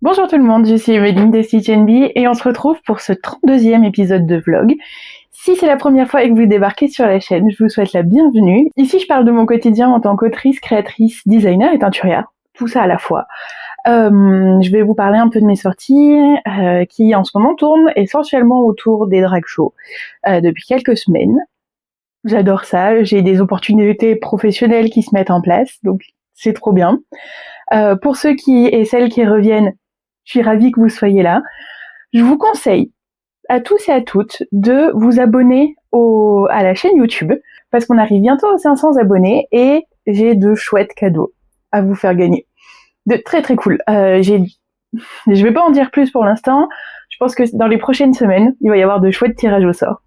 Bonjour tout le monde, je suis Emeline de Stitch NB et on se retrouve pour ce 32e épisode de vlog. Si c'est la première fois que vous débarquez sur la chaîne, je vous souhaite la bienvenue. Ici, je parle de mon quotidien en tant qu'autrice, créatrice, designer et teinturière, tout ça à la fois. Je vais vous parler un peu de mes sorties qui en ce moment tournent essentiellement autour des drag shows depuis quelques semaines. J'adore ça, j'ai des opportunités professionnelles qui se mettent en place, donc c'est trop bien. Pour ceux et celles qui reviennent, je suis ravie que vous soyez là. Je vous conseille à tous et à toutes de vous abonner à la chaîne YouTube parce qu'on arrive bientôt aux 500 abonnés et j'ai de chouettes cadeaux à vous faire gagner. De très très cool. Je vais pas en dire plus pour l'instant. Je pense que dans les prochaines semaines, il va y avoir de chouettes tirages au sort.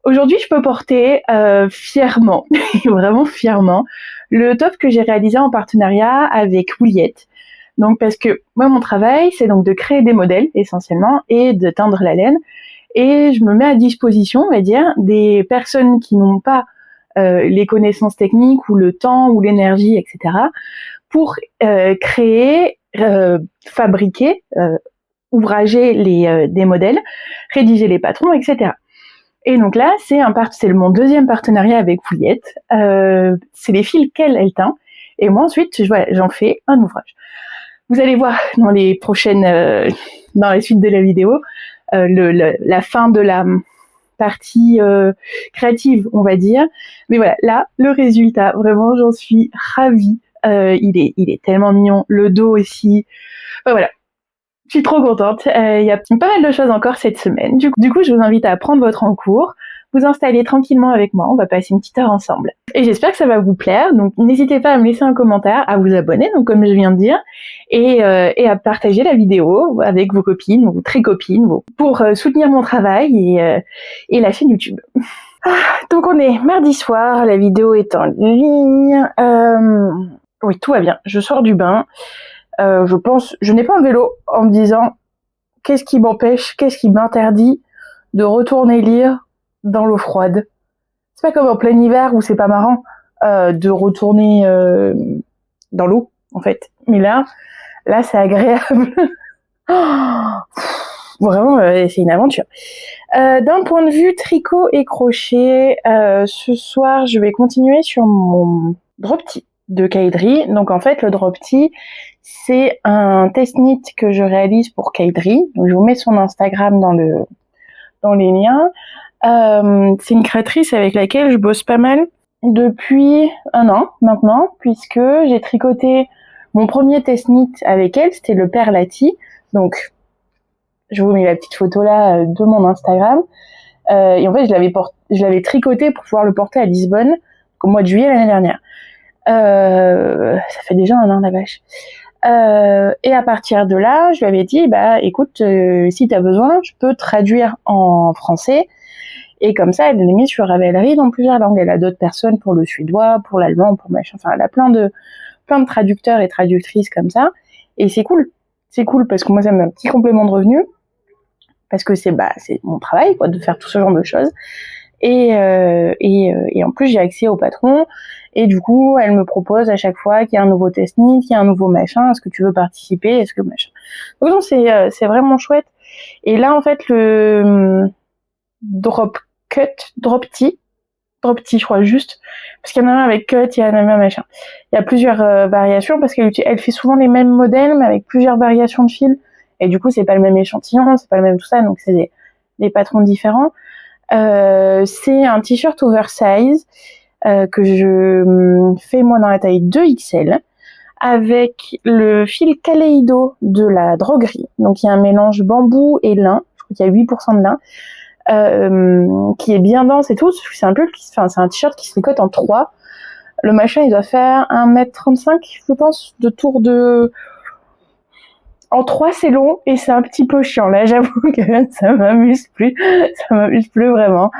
Aujourd'hui, je peux porter fièrement, vraiment fièrement, le top que j'ai réalisé en partenariat avec Wouliette. Donc parce que moi, mon travail, c'est donc de créer des modèles essentiellement et de teindre la laine. Et je me mets à disposition, on va dire, des personnes qui n'ont pas les connaissances techniques ou le temps ou l'énergie, etc., pour créer, fabriquer, ouvrager des modèles, rédiger les patrons, etc. Et donc là, c'est mon deuxième partenariat avec Wouliette. C'est les fils qu'elle teint. Et moi, ensuite, j'en fais un ouvrage. Vous allez voir dans dans la suite de la vidéo, la fin de la partie créative, on va dire. Mais voilà, là, le résultat, vraiment, j'en suis ravie. Il est tellement mignon. Le dos aussi. Voilà. Je suis trop contente. Il y a pas mal de choses encore cette semaine. Du coup, je vous invite à prendre votre en cours, vous installer tranquillement avec moi. On va passer une petite heure ensemble. Et j'espère que ça va vous plaire. Donc, n'hésitez pas à me laisser un commentaire, à vous abonner, donc comme je viens de dire, et à partager la vidéo avec vos copines ou très copines pour soutenir mon travail et la chaîne YouTube. Donc, on est mardi soir. La vidéo est en ligne. Oui, tout va bien. Je sors du bain. Je n'ai pas un vélo en me disant qu'est-ce qui m'empêche, qu'est-ce qui m'interdit de retourner lire dans l'eau froide. C'est pas comme en plein hiver où c'est pas marrant de retourner dans l'eau en fait. Mais là c'est agréable. Vraiment, c'est une aventure. D'un point de vue tricot et crochet, ce soir je vais continuer sur mon drop tee de Caidry. Donc en fait le drop tee c'est un test knit que je réalise pour Caidry. Donc je vous mets son Instagram dans les liens. C'est une créatrice avec laquelle je bosse pas mal depuis 1 an maintenant, puisque j'ai tricoté mon premier test knit avec elle, c'était le Perlati. Donc je vous mets la petite photo là de mon Instagram. Et en fait je l'avais tricoté pour pouvoir le porter à Lisbonne au mois de juillet l'année dernière. Ça fait déjà 1 an la vache. Et à partir de là, je lui avais dit, écoute, si t'as besoin, je peux traduire en français. Et comme ça, elle l'a mis sur Ravelry dans plusieurs langues. Elle a d'autres personnes pour le suédois, pour l'allemand, pour machin. Enfin, elle a plein de traducteurs et traductrices comme ça. Et c'est cool. C'est cool parce que moi, ça me met un petit complément de revenu. Parce que c'est mon travail, quoi, de faire tout ce genre de choses. Et en plus, j'ai accès au patron. Et du coup, elle me propose à chaque fois qu'il y a un nouveau test knit, qu'il y a un nouveau machin, est-ce que tu veux participer, est-ce que machin. Donc non, c'est vraiment chouette. Et là, en fait, le drop tee, je crois juste, parce qu'il y en a un avec cut, il y en a un machin. Il y a plusieurs variations parce qu'elle fait souvent les mêmes modèles, mais avec plusieurs variations de fils. Et du coup, c'est pas le même échantillon, c'est pas le même tout ça, donc c'est des patrons différents. C'est un t-shirt oversize que je fais moi dans la taille 2XL avec le fil Kaleido de la droguerie. Donc il y a un mélange bambou et lin, je crois qu'il y a 8% de lin, qui est bien dense et tout. C'est un t-shirt qui se tricote en 3. Le machin il doit faire 1m35 je pense de tour de... En 3 c'est long et c'est un petit peu chiant. Là j'avoue que ça m'amuse plus vraiment.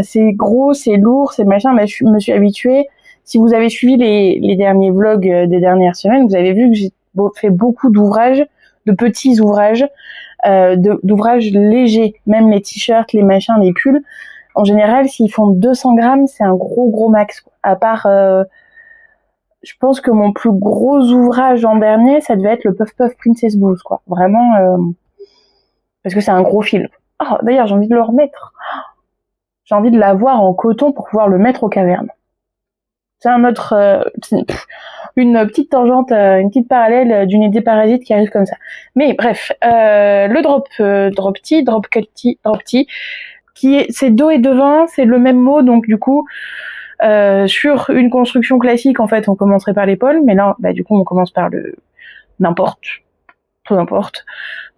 C'est gros, c'est lourd, c'est machin, mais je me suis habituée. Si vous avez suivi les derniers vlogs des dernières semaines, vous avez vu que j'ai fait beaucoup d'ouvrages, de petits ouvrages, d'ouvrages légers, même les t-shirts, les machins, les pulls. En général, s'ils font 200 grammes, c'est un gros max, quoi. À part je pense que mon plus gros ouvrage l'an dernier, ça devait être le Puff Puff Princess Blues, quoi. Vraiment, parce que c'est un gros film. Oh, d'ailleurs, j'ai envie de le remettre. J'ai envie de l'avoir en coton pour pouvoir le mettre aux cavernes. C'est un autre, une petite tangente, une petite parallèle d'une idée parasite qui arrive comme ça. Mais bref, le drop tea, c'est dos et devant, c'est le même mot, donc du coup, sur une construction classique, en fait, on commencerait par l'épaule, mais là, du coup, on commence par le n'importe, peu importe.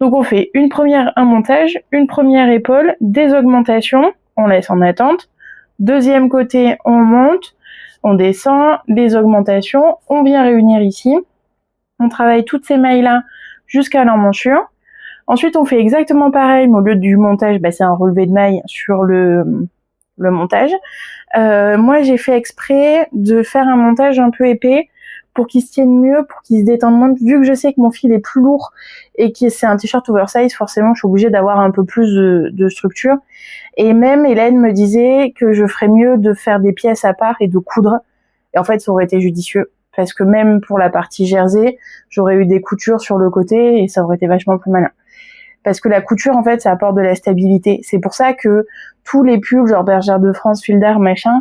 Donc on fait un montage, une première épaule, des augmentations, on laisse en attente. Deuxième côté, on monte, on descend, des augmentations, on vient réunir ici. On travaille toutes ces mailles-là jusqu'à l'emmanchure. Ensuite, on fait exactement pareil, mais au lieu du montage, c'est un relevé de mailles sur le montage. Moi, j'ai fait exprès de faire un montage un peu épais pour qu'il se tienne mieux, pour qu'il se détende moins. Vu que je sais que mon fil est plus lourd et que c'est un t-shirt oversize, forcément, je suis obligée d'avoir un peu plus de structure. Et même Hélène me disait que je ferais mieux de faire des pièces à part et de coudre. Et en fait, ça aurait été judicieux. Parce que même pour la partie jersey, j'aurais eu des coutures sur le côté et ça aurait été vachement plus malin. Parce que la couture, en fait, ça apporte de la stabilité. C'est pour ça que tous les pulls, genre Bergère de France, Filder, machin,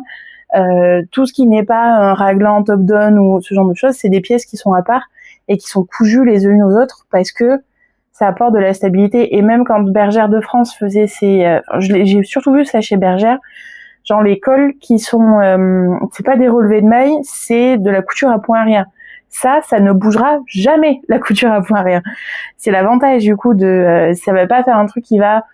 tout ce qui n'est pas un raglan top-down ou ce genre de choses, c'est des pièces qui sont à part et qui sont cousues les unes aux autres parce que ça apporte de la stabilité. Et même quand Bergère de France faisait j'ai surtout vu ça chez Bergère, genre les cols qui sont, c'est pas des relevés de mailles, c'est de la couture à point arrière. Ça ne bougera jamais, la couture à point arrière. C'est l'avantage du coup ça va pas faire un truc qui va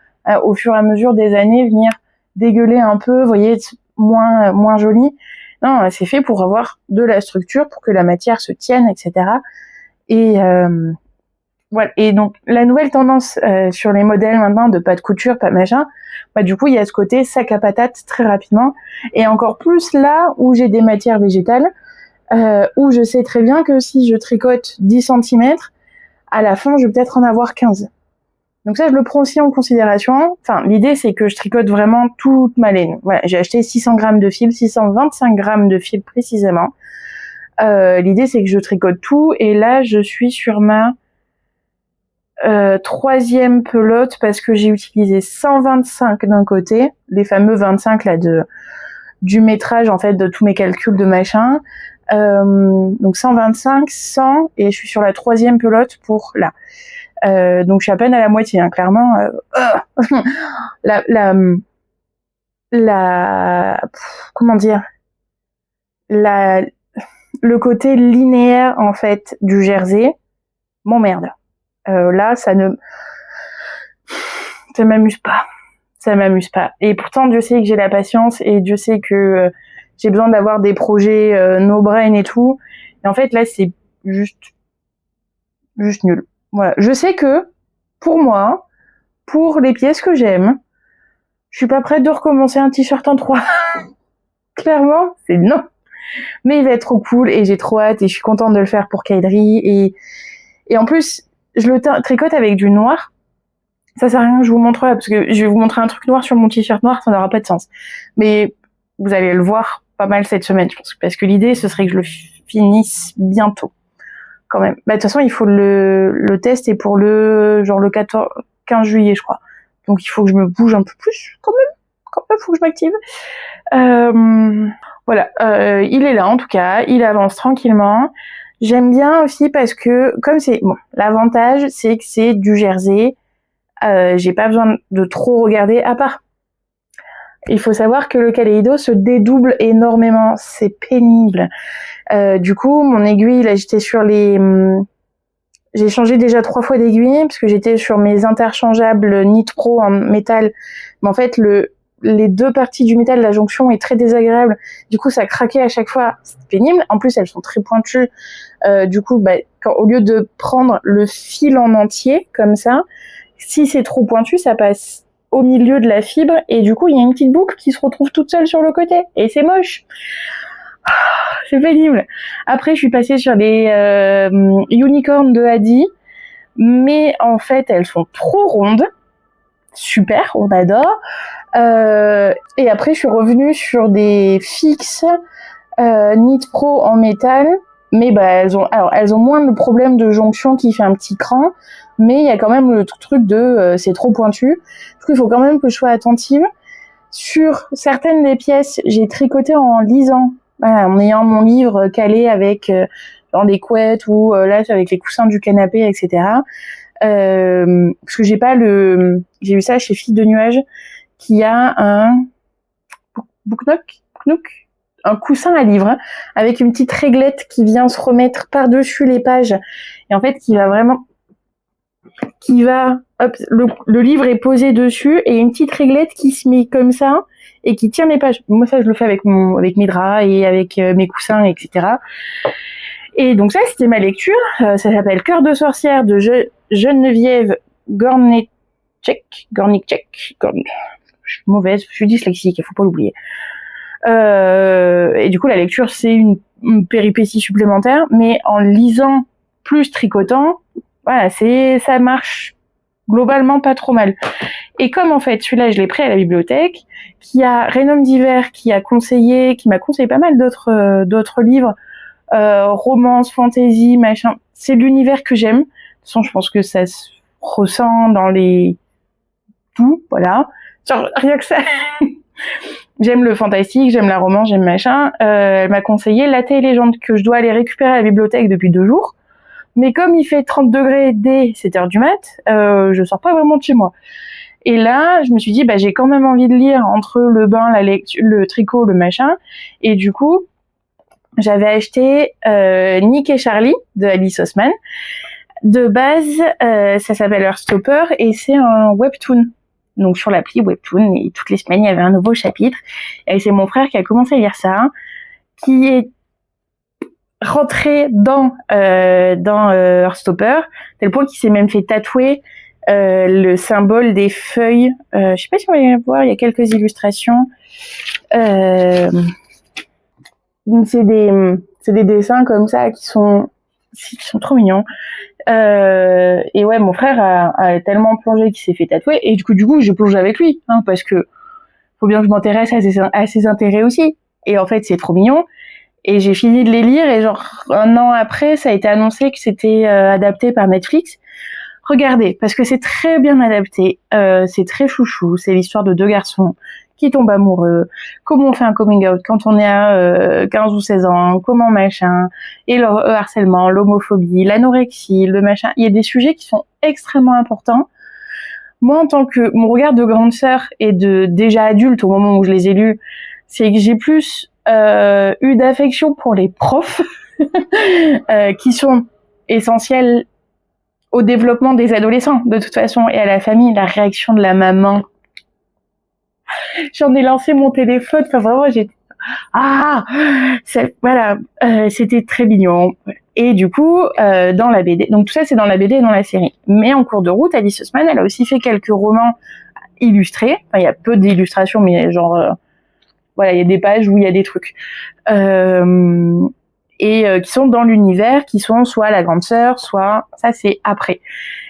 au fur et à mesure des années venir dégueuler un peu, vous voyez, moins joli. Non, c'est fait pour avoir de la structure, pour que la matière se tienne, etc. Et voilà. Et donc la nouvelle tendance sur les modèles maintenant de pas de couture, pas machin, du coup il y a ce côté sac à patates très rapidement. Et encore plus là où j'ai des matières végétales, où je sais très bien que si je tricote 10 cm, à la fin je vais peut-être en avoir 15. Donc ça, je le prends aussi en considération. Enfin, l'idée, c'est que je tricote vraiment toute ma laine. Voilà, j'ai acheté 600 grammes de fil, 625 grammes de fil précisément. L'idée, c'est que je tricote tout. Et là, je suis sur ma troisième pelote parce que j'ai utilisé 125 d'un côté, les fameux 25 là du métrage, en fait, de tous mes calculs de machin. Donc 125, 100, et je suis sur la troisième pelote pour là. Donc je suis à peine à la moitié, hein, clairement. Comment dire, le côté linéaire en fait du jersey m'emmerde. Là, ça m'amuse pas. Et pourtant, Dieu sait que j'ai la patience et Dieu sait que j'ai besoin d'avoir des projets no brain et tout. Et en fait, là, c'est juste nul. Voilà. Je sais que, pour moi, pour les pièces que j'aime, je suis pas prête de recommencer un t-shirt en 3. Clairement, c'est non. Mais il va être trop cool et j'ai trop hâte et je suis contente de le faire pour Kaidri. Et en plus, je le tricote avec du noir. Ça sert à rien que je vous montre là, parce que je vais vous montrer un truc noir sur mon t-shirt noir, ça n'aura pas de sens. Mais vous allez le voir pas mal cette semaine, je pense. Parce que l'idée, ce serait que je le finisse bientôt. Quand même. De toute façon, il faut le test est pour le 15 juillet, je crois. Donc il faut que je me bouge un peu plus, quand même, faut que je m'active. Voilà, il est là en tout cas, il avance tranquillement. J'aime bien aussi parce que, comme c'est... Bon, l'avantage, c'est que c'est du jersey. J'ai pas besoin de trop regarder, à part... Il faut savoir que le Kaleido se dédouble énormément, c'est pénible. Du coup, mon aiguille, là, j'étais sur les... J'ai changé déjà 3 fois d'aiguille, parce que j'étais sur mes interchangeables Nitro en métal. Mais en fait, les deux parties du métal, la jonction est très désagréable. Du coup, ça craquait à chaque fois. C'est pénible. En plus, elles sont très pointues. Du coup, au lieu de prendre le fil en entier, comme ça, si c'est trop pointu, ça passe au milieu de la fibre. Et du coup, il y a une petite boucle qui se retrouve toute seule sur le côté. Et c'est moche. C'est pénible. Après, je suis passée sur des unicorns de Hadi. Mais en fait, elles sont trop rondes. Super, on adore. Et après, je suis revenue sur des fixes Knit Pro en métal. mais elles ont moins le problème de jonction qui fait un petit cran, mais il y a quand même le truc de c'est trop pointu. Du coup, il faut quand même que je sois attentive. Sur certaines des pièces, j'ai tricoté en lisant, en ayant mon livre calé avec dans des couettes ou là avec les coussins du canapé, etc. Parce que j'ai eu ça chez Filles de Nuages, qui a un Booknook, un coussin à livre avec une petite réglette qui vient se remettre par-dessus les pages et en fait le livre est posé dessus et une petite réglette qui se met comme ça et qui tient les pages. Moi ça je le fais avec mes draps et avec mes coussins, etc. Et donc ça c'était ma lecture. Ça s'appelle Cœur de sorcière de Geneviève Gornichek. Je suis mauvaise, je suis dyslexique, il faut pas l'oublier. Et du coup, la lecture, c'est une péripétie supplémentaire, mais en lisant plus tricotant, voilà, ça marche globalement pas trop mal. Et comme en fait, celui-là, je l'ai pris à la bibliothèque, qui a Rénome d'hiver, qui m'a conseillé pas mal d'autres livres, romance, fantasy, machin. C'est l'univers que j'aime. De toute façon, je pense que ça se ressent dans tout, voilà. Genre, rien que ça. J'aime le fantastique, j'aime la romance, j'aime machin. Elle m'a conseillé Latte et Légende, que je dois aller récupérer à la bibliothèque depuis 2 jours. Mais comme il fait 30 degrés dès 7h du mat, je sors pas vraiment de chez moi. Et là, je me suis dit, j'ai quand même envie de lire entre le bain, la lecture, le tricot, le machin. Et du coup, j'avais acheté Nick et Charlie de Alice Oseman. De base, ça s'appelle Heartstopper et c'est un webtoon. Donc sur l'appli Webtoon, et toutes les semaines il y avait un nouveau chapitre. Et c'est mon frère qui a commencé à lire ça, qui est rentré dans Heartstopper, tel point qu'il s'est même fait tatouer le symbole des feuilles. Je sais pas si on va voir, il y a quelques illustrations. C'est des dessins comme ça qui sont trop mignons. Et ouais, mon frère a tellement plongé qu'il s'est fait tatouer, et du coup je plonge avec lui, parce que faut bien que je m'intéresse à ses intérêts aussi. Et en fait, c'est trop mignon. Et j'ai fini de les lire, et genre 1 an après, ça a été annoncé que c'était adapté par Netflix. Regardez, parce que c'est très bien adapté, c'est très chouchou, c'est l'histoire de 2 garçons qui tombent amoureux, comment on fait un coming out quand on est à 15 ou 16 ans, comment machin, et le harcèlement, l'homophobie, l'anorexie, le machin. Il y a des sujets qui sont extrêmement importants. Moi, en tant que mon regard de grande sœur et de déjà adulte au moment où je les ai lus, c'est que j'ai plus eu d'affection pour les profs qui sont essentiels au développement des adolescents de toute façon, et à la famille. La réaction de la maman, j'en ai lancé mon téléphone, enfin vraiment c'était très mignon. Et du coup dans la BD, donc tout ça c'est dans la BD et dans la série, mais en cours de route, Alice Oseman, elle a aussi fait quelques romans illustrés. Enfin, il y a peu d'illustrations, mais genre il y a des pages où il y a des trucs qui sont dans l'univers, qui sont soit La Grande Sœur, soit ça c'est après.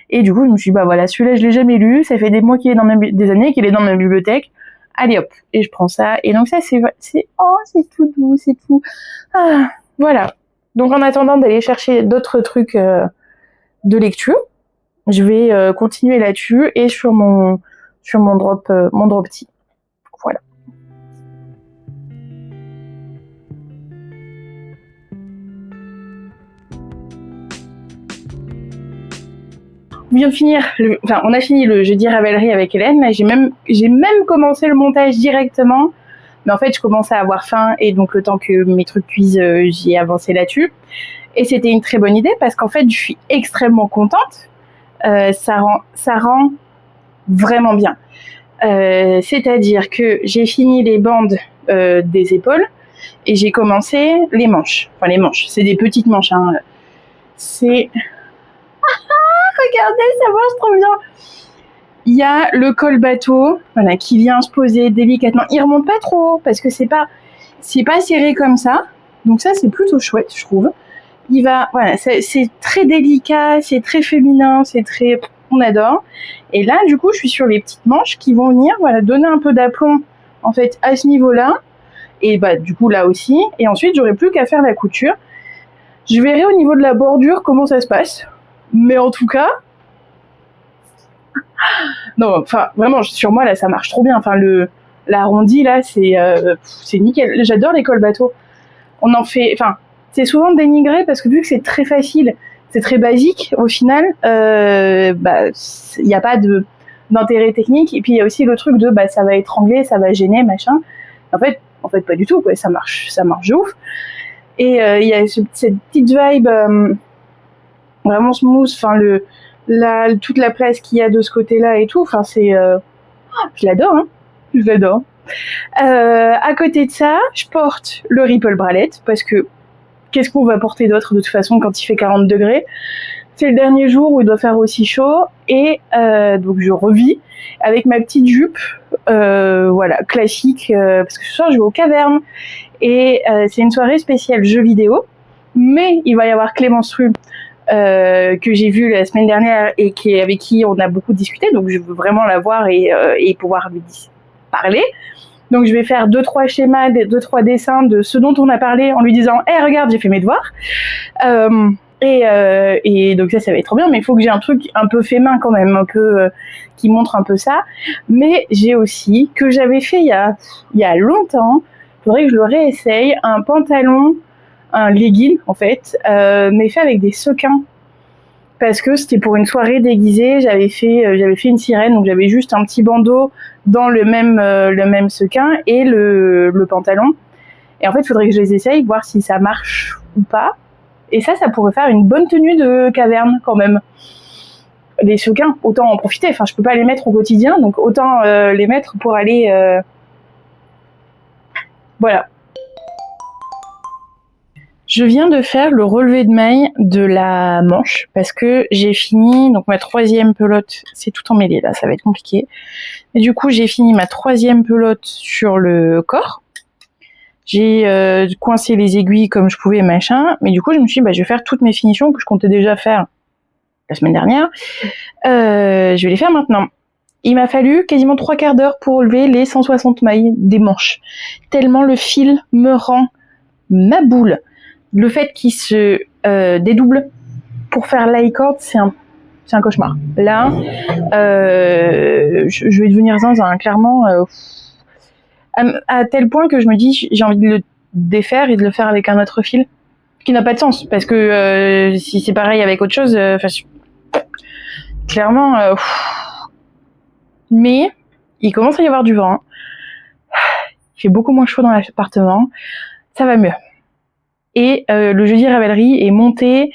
Et du coup je me suis dit celui-là je l'ai jamais lu, ça fait des mois qu'il est des années qu'il est dans ma bibliothèque, allez hop, et je prends ça. Et donc ça c'est tout doux, c'est tout voilà. Donc en attendant d'aller chercher d'autres trucs de lecture, je vais continuer là-dessus et sur mon Dropty. Voilà. On a fini le jeudi Ravelry avec Hélène. J'ai même commencé le montage directement. Mais en fait, je commençais à avoir faim, et donc le temps que mes trucs cuisent, j'ai avancé là-dessus. Et c'était une très bonne idée parce qu'en fait, je suis extrêmement contente. Ça rend vraiment bien. C'est-à-dire que j'ai fini les bandes des épaules et j'ai commencé les manches. Enfin, les manches, c'est des petites manches. C'est... regardez, ça marche trop bien. Il y a le col bateau, qui vient se poser délicatement. Il remonte pas trop haut parce que c'est pas serré comme ça. Donc ça, c'est plutôt chouette, je trouve. C'est très délicat, c'est très féminin, on adore. Et là, du coup, je suis sur les petites manches qui vont venir, donner un peu d'aplomb, en fait, à ce niveau-là. Et du coup, là aussi. Et ensuite, j'aurai plus qu'à faire la couture. Je verrai au niveau de la bordure comment ça se passe. Mais en tout cas, non, enfin vraiment sur moi là ça marche trop bien. Enfin l'arrondi là c'est nickel. J'adore les cols bateaux. On en fait, enfin c'est souvent dénigré parce que vu que c'est très facile, c'est très basique au final. Il n'y a pas d'intérêt technique. Et puis il y a aussi le truc de ça va étrangler, ça va gêner machin. En fait pas du tout quoi. Ça marche de ouf. Et il y a cette petite vibe vraiment smooth. Enfin toute la place qu'il y a de ce côté-là et tout. Enfin je l'adore, hein. Je l'adore. À côté de ça, je porte le Ripple Bralette parce que qu'est-ce qu'on va porter d'autre de toute façon quand il fait 40 degrés? C'est le dernier jour où il doit faire aussi chaud et donc je revis avec ma petite jupe, voilà, classique, parce que ce soir je vais aux cavernes et c'est une soirée spéciale jeux vidéo, mais il va y avoir Clémence Rue que j'ai vue la semaine dernière et avec qui on a beaucoup discuté, donc je veux vraiment la voir et pouvoir lui parler. Donc je vais faire 2-3 schémas, 2-3 dessins de ce dont on a parlé en lui disant « Hey, regarde, j'ai fait mes devoirs ». Et donc ça va être trop bien, mais il faut que j'ai un truc un peu fait main quand même, un peu qui montre un peu ça. Mais j'ai aussi, que j'avais fait il y a longtemps, il faudrait que je le réessaye, un pantalon, un legging en fait, mais fait avec des sequins. Parce que c'était pour une soirée déguisée, j'avais fait une sirène, donc j'avais juste un petit bandeau dans le même sequin et le pantalon. Et en fait, il faudrait que je les essaye, voir si ça marche ou pas. Et ça pourrait faire une bonne tenue de caverne quand même. Les sequins, autant en profiter. Enfin, je peux pas les mettre au quotidien, donc autant les mettre pour aller... Voilà. Je viens de faire le relevé de mailles de la manche parce que j'ai fini donc ma 3e pelote. C'est tout emmêlé là, ça va être compliqué. Et du coup, j'ai fini ma 3e pelote sur le corps. J'ai coincé les aiguilles comme je pouvais, machin. Mais du coup, je me suis dit, je vais faire toutes mes finitions que je comptais déjà faire la semaine dernière. Je vais les faire maintenant. Il m'a fallu quasiment 3/4 d'heure pour relever les 160 mailles des manches. Tellement le fil me rend ma boule. Le fait qu'il se dédouble pour faire l'high-cord, c'est un cauchemar. Là, je vais devenir zinzin, clairement. À tel point que je me dis, j'ai envie de le défaire et de le faire avec un autre fil, qui n'a pas de sens, parce que si c'est pareil avec autre chose, clairement... Mais il commence à y avoir du vent. Il fait beaucoup moins chaud dans l'appartement. Ça va mieux. Et le jeudi Ravelry est monté,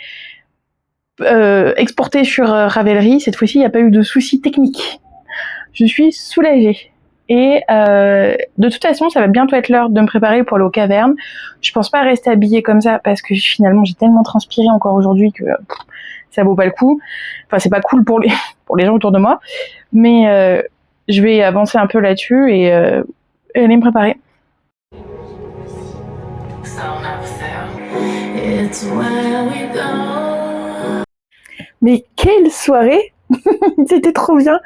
exporté sur Ravelry. Cette fois-ci, il n'y a pas eu de soucis techniques. Je suis soulagée. Et de toute façon, ça va bientôt être l'heure de me préparer pour aller aux cavernes. Je pense pas rester habillée comme ça parce que finalement, j'ai tellement transpiré encore aujourd'hui que ça vaut pas le coup. Enfin, c'est pas cool pour les gens autour de moi. Mais je vais avancer un peu là-dessus et aller me préparer. Mais quelle soirée! C'était trop bien.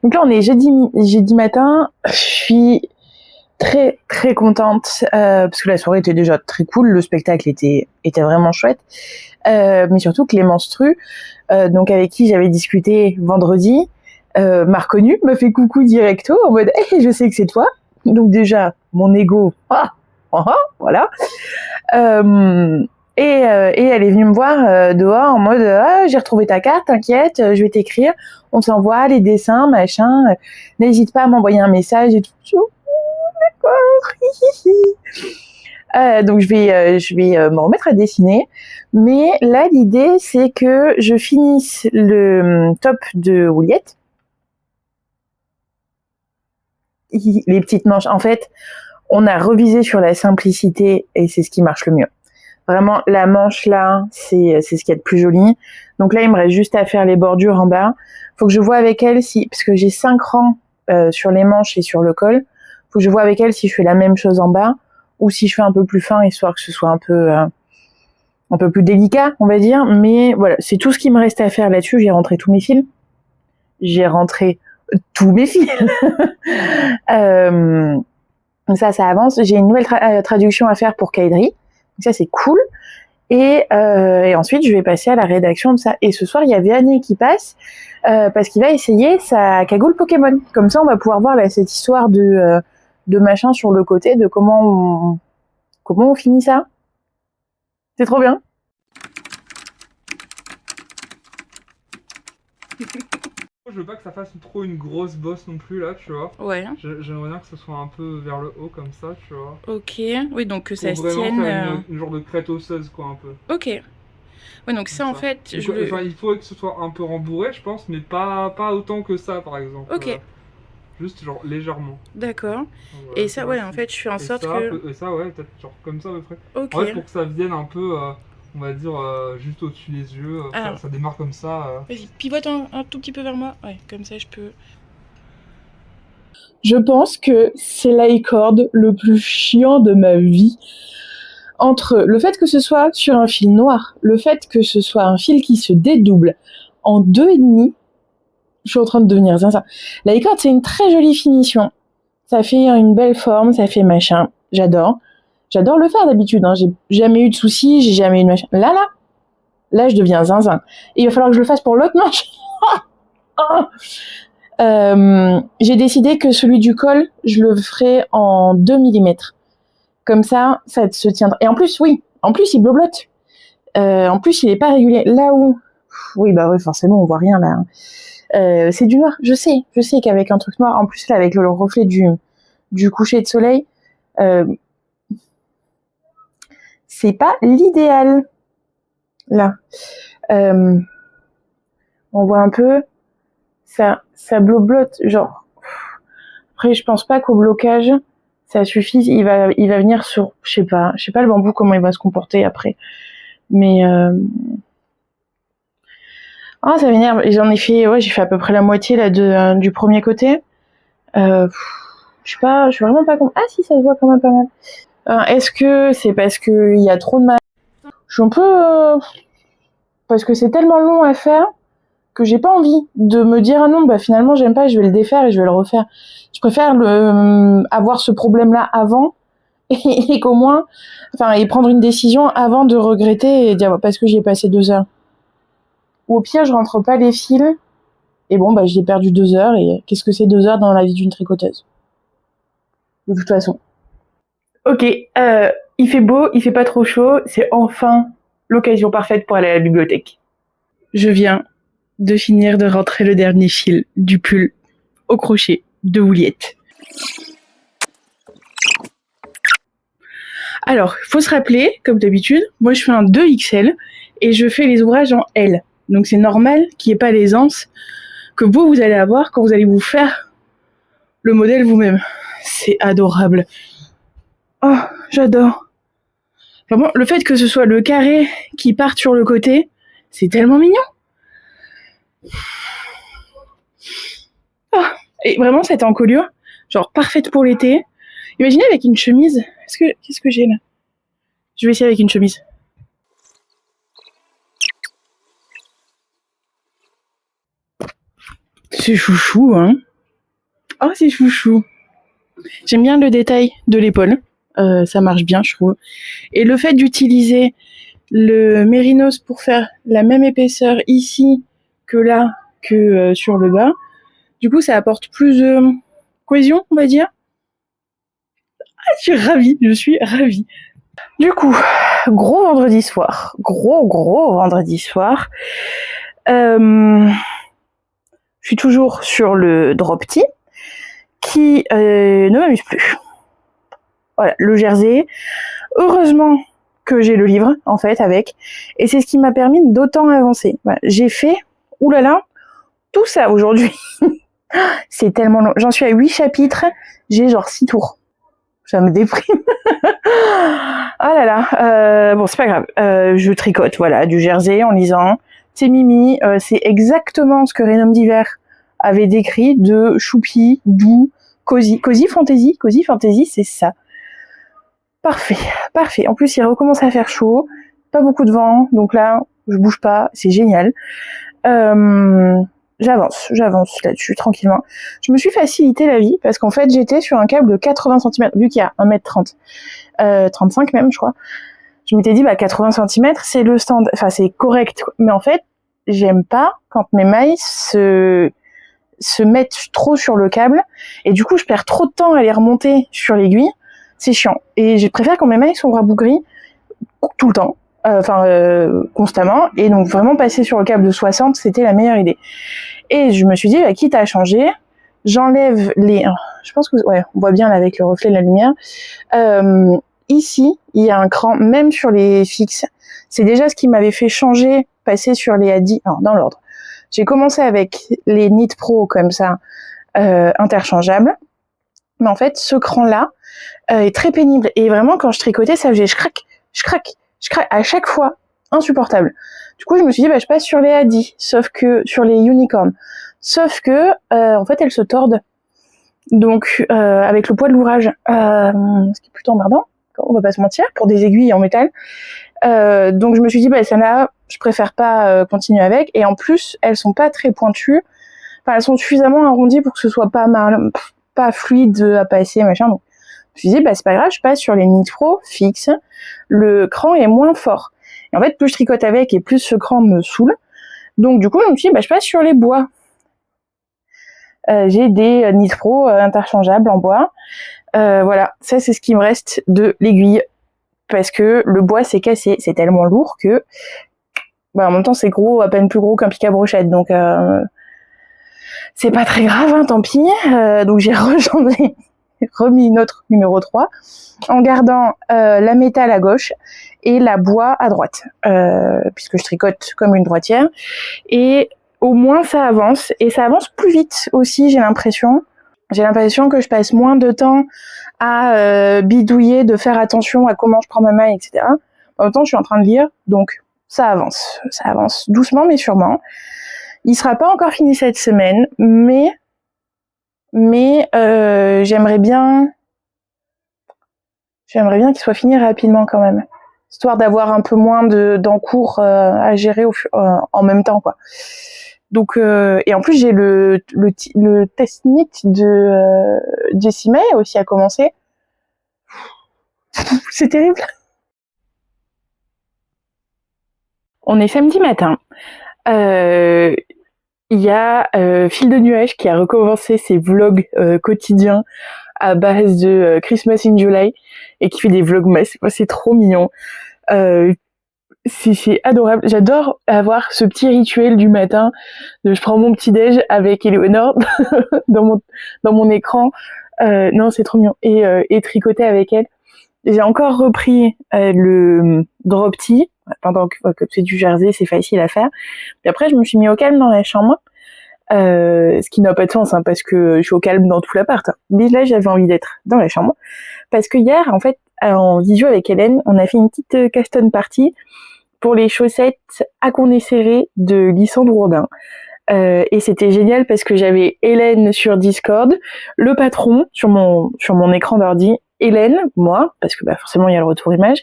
Donc là, on est jeudi matin. Je suis très très contente parce que la soirée était déjà très cool. Le spectacle était vraiment chouette. Mais surtout Clémence Rue, donc avec qui j'avais discuté vendredi, m'a reconnu, m'a fait coucou directo en mode hey, je sais que c'est toi. Donc déjà mon ego, voilà. Et elle est venue me voir dehors en mode j'ai retrouvé ta carte, t'inquiète, je vais t'écrire, on s'envoie les dessins, machin, n'hésite pas à m'envoyer un message et tout. D'accord. Donc je vais me remettre à dessiner, mais là l'idée c'est que je finisse le top de Juliette, les petites manches. En fait, on a revisé sur la simplicité et c'est ce qui marche le mieux. Vraiment, la manche là, c'est ce qu'il y a de plus joli. Donc là, il me reste juste à faire les bordures en bas. Faut que je vois avec elle parce que j'ai 5 rangs sur les manches et sur le col. Faut que je vois avec elle si je fais la même chose en bas ou si je fais un peu plus fin, histoire que ce soit un peu plus délicat, on va dire. Mais voilà, c'est tout ce qui me reste à faire là-dessus. J'ai rentré tous mes fils. Ça avance. J'ai une nouvelle traduction à faire pour Kaidri. Donc ça, c'est cool. Et ensuite, je vais passer à la rédaction de ça. Et ce soir, il y a Vianney qui passe parce qu'il va essayer sa cagoule Pokémon. Comme ça, on va pouvoir voir là, cette histoire de machin sur le côté, de comment on finit ça. C'est trop bien. Je veux pas que ça fasse trop une grosse bosse non plus là, tu vois. Ouais. J'aimerais bien que ce soit un peu vers le haut comme ça, tu vois. Ok. Oui, donc que ça Pour se vraiment tienne. faire une genre de crête osseuse, quoi, un peu. Ok. Ouais, donc ça, en fait, donc, enfin, il faudrait que ce soit un peu rembourré, je pense, mais pas autant que ça, par exemple. Ok. Juste genre légèrement. D'accord. Voilà, et ça, ouais, en fait, je fais en sorte que. Et ça, ouais, peut-être genre comme ça à peu près. Ok. En fait, pour que ça vienne un peu, on va dire, juste au-dessus des yeux. Ça démarre comme ça. Vas-y, pivote un tout petit peu vers moi. Ouais, comme ça, je peux. Je pense que c'est l'icord le plus chiant de ma vie. Entre le fait que ce soit sur un fil noir, le fait que ce soit un fil qui se dédouble en 2,5, je suis en train de devenir zinzin. L'icord, c'est une très jolie finition. Ça fait une belle forme, ça fait machin. J'adore. J'adore le faire d'habitude. Hein. J'ai jamais eu de soucis, j'ai jamais eu de machin. Là, je deviens zinzin. Et il va falloir que je le fasse pour l'autre manche. J'ai décidé que celui du col, je le ferai en 2 mm. Comme ça se tiendra. Et en plus, oui, il bloblote. En plus, il est pas régulier. Là où, oui, bah oui, forcément, on voit rien là. C'est du noir. Je sais qu'avec un truc noir, en plus là, avec le reflet du coucher de soleil, c'est pas l'idéal. Là, on voit un peu. Ça bloblote, genre. Après, je pense pas qu'au blocage, ça suffise. Il va venir sur, je sais pas le bambou comment il va se comporter après. Mais ça m'énerve. J'en ai fait, j'ai fait à peu près la moitié là du premier côté. Je suis vraiment pas con. Ah si, ça se voit quand même pas mal. Est-ce que c'est parce que il y a trop de mal? Je suis un peu parce que c'est tellement long à faire que j'ai pas envie de me dire non, bah finalement j'aime pas, je vais le défaire et je vais le refaire. Je préfère avoir ce problème-là avant et qu'au moins, et prendre une décision avant de regretter et dire parce que j'y ai passé 2 heures. Ou au pire, je rentre pas les fils et bon, bah j'ai perdu 2 heures et qu'est-ce que c'est 2 heures dans la vie d'une tricoteuse? De toute façon. Ok, il fait beau, il fait pas trop chaud, c'est enfin l'occasion parfaite pour aller à la bibliothèque. Je viens de finir de rentrer le dernier fil du pull au crochet de Houliette. Alors, il faut se rappeler, comme d'habitude, moi je fais un 2XL et je fais les ouvrages en L. Donc c'est normal qu'il n'y ait pas l'aisance que vous allez avoir quand vous allez vous faire le modèle vous-même. C'est adorable. Oh, j'adore. Vraiment, le fait que ce soit le carré qui parte sur le côté, c'est tellement mignon. Et vraiment cette encolure, genre parfaite pour l'été. Imaginez avec une chemise. Qu'est-ce que j'ai là? Je vais essayer avec une chemise. C'est chouchou, hein. Oh, c'est chouchou. J'aime bien le détail de l'épaule. Ça marche bien, je trouve. Et le fait d'utiliser le mérinos pour faire la même épaisseur ici que là, que sur le bas, du coup, ça apporte plus de cohésion, on va dire. Ah, je suis ravie. Du coup, gros vendredi soir. Gros vendredi soir. Je suis toujours sur le drop tee qui ne m'amuse plus. Voilà, le jersey. Heureusement que j'ai le livre, en fait, avec. Et c'est ce qui m'a permis d'autant avancer. Voilà, j'ai fait, tout ça aujourd'hui. C'est tellement long. J'en suis à 8 chapitres. J'ai genre 6 tours. Ça me déprime. Ah là là. Bon, c'est pas grave. Je tricote, voilà, du jersey en lisant. C'est Mimi. C'est exactement ce que Rénome d'hiver avait décrit de choupi, doux, cosy. Cosy fantasy, c'est ça. Parfait. En plus, il recommence à faire chaud. Pas beaucoup de vent. Donc là, je bouge pas. C'est génial. J'avance là-dessus tranquillement. Je me suis facilité la vie parce qu'en fait j'étais sur un câble de 80 cm, vu qu'il y a 1m30, 35 même je crois. je m'étais dit 80 cm c'est le standard, enfin c'est correct, mais en fait j'aime pas quand mes mailles se mettent trop sur le câble et du coup je perds trop de temps à les remonter sur l'aiguille, c'est chiant. Et je préfère quand mes mailles sont rabougries tout le temps, constamment, et donc vraiment passer sur le câble de 60 c'était la meilleure idée. Et je me suis dit quitte à changer, j'enlève les, je pense que on voit bien là avec le reflet de la lumière, ici il y a un cran même sur les fixes, c'est déjà ce qui m'avait fait changer, passer sur les Adi, dans l'ordre. J'ai commencé avec les Knit Pro comme ça, interchangeables, mais en fait ce cran là est très pénible, et vraiment quand je tricotais ça faisait je craque à chaque fois, insupportable. Du coup je me suis dit je passe sur les Adi, sauf que sur les Unicorn, sauf que en fait elles se tordent, donc avec le poids de l'ouvrage, ce qui est plutôt emmerdant, on va pas se mentir, pour des aiguilles en métal. Donc je me suis dit celle-là je préfère pas continuer avec, et en plus elles sont pas très pointues, enfin elles sont suffisamment arrondies pour que ce soit pas fluide à passer machin. Donc je me suis dit c'est pas grave, je passe sur les Knit Pro fixes, le cran est moins fort, et en fait plus je tricote avec et plus ce cran me saoule, donc du coup je me suis dit je passe sur les bois. J'ai des Knit Pro interchangeables en bois, voilà, ça c'est ce qui me reste de l'aiguille, parce que le bois s'est cassé, c'est tellement lourd que en même temps c'est gros, à peine plus gros qu'un pic à brochette, donc c'est pas très grave, tant pis. Donc j'ai remis une autre numéro 3 en gardant la métal à gauche et la bois à droite, puisque je tricote comme une droitière, et au moins ça avance, et ça avance plus vite aussi, j'ai l'impression que je passe moins de temps à bidouiller, de faire attention à comment je prends ma maille, etc. En même temps, je suis en train de lire, donc ça avance doucement mais sûrement. Il sera pas encore fini cette semaine, mais j'aimerais bien qu'il soit fini rapidement quand même, histoire d'avoir un peu moins d'encours à gérer en même temps, quoi. Donc et en plus j'ai le test knit de Jessie May aussi à commencer. C'est terrible. On est samedi matin. Il y a Fil de Nuage qui a recommencé ses vlogs quotidiens à base de Christmas in July, et qui fait des vlogmas. C'est trop mignon. C'est adorable. J'adore avoir ce petit rituel du matin. Je prends mon petit déj avec Éléonore dans mon écran. Non, c'est trop mignon. Et tricoter avec elle. J'ai encore repris le drop tee, pendant que c'est du jersey, c'est facile à faire. Puis après, je me suis mis au calme dans la chambre, ce qui n'a pas de sens, parce que je suis au calme dans tout l'appart. Mais là, j'avais envie d'être dans la chambre, parce que hier, en fait, en visio avec Hélène, on a fait une petite custom party pour les chaussettes à cornet serré de Lysandre Bourdin. Et c'était génial parce que j'avais Hélène sur Discord, le patron sur mon écran d'ordi, Hélène, moi, parce que forcément il y a le retour image,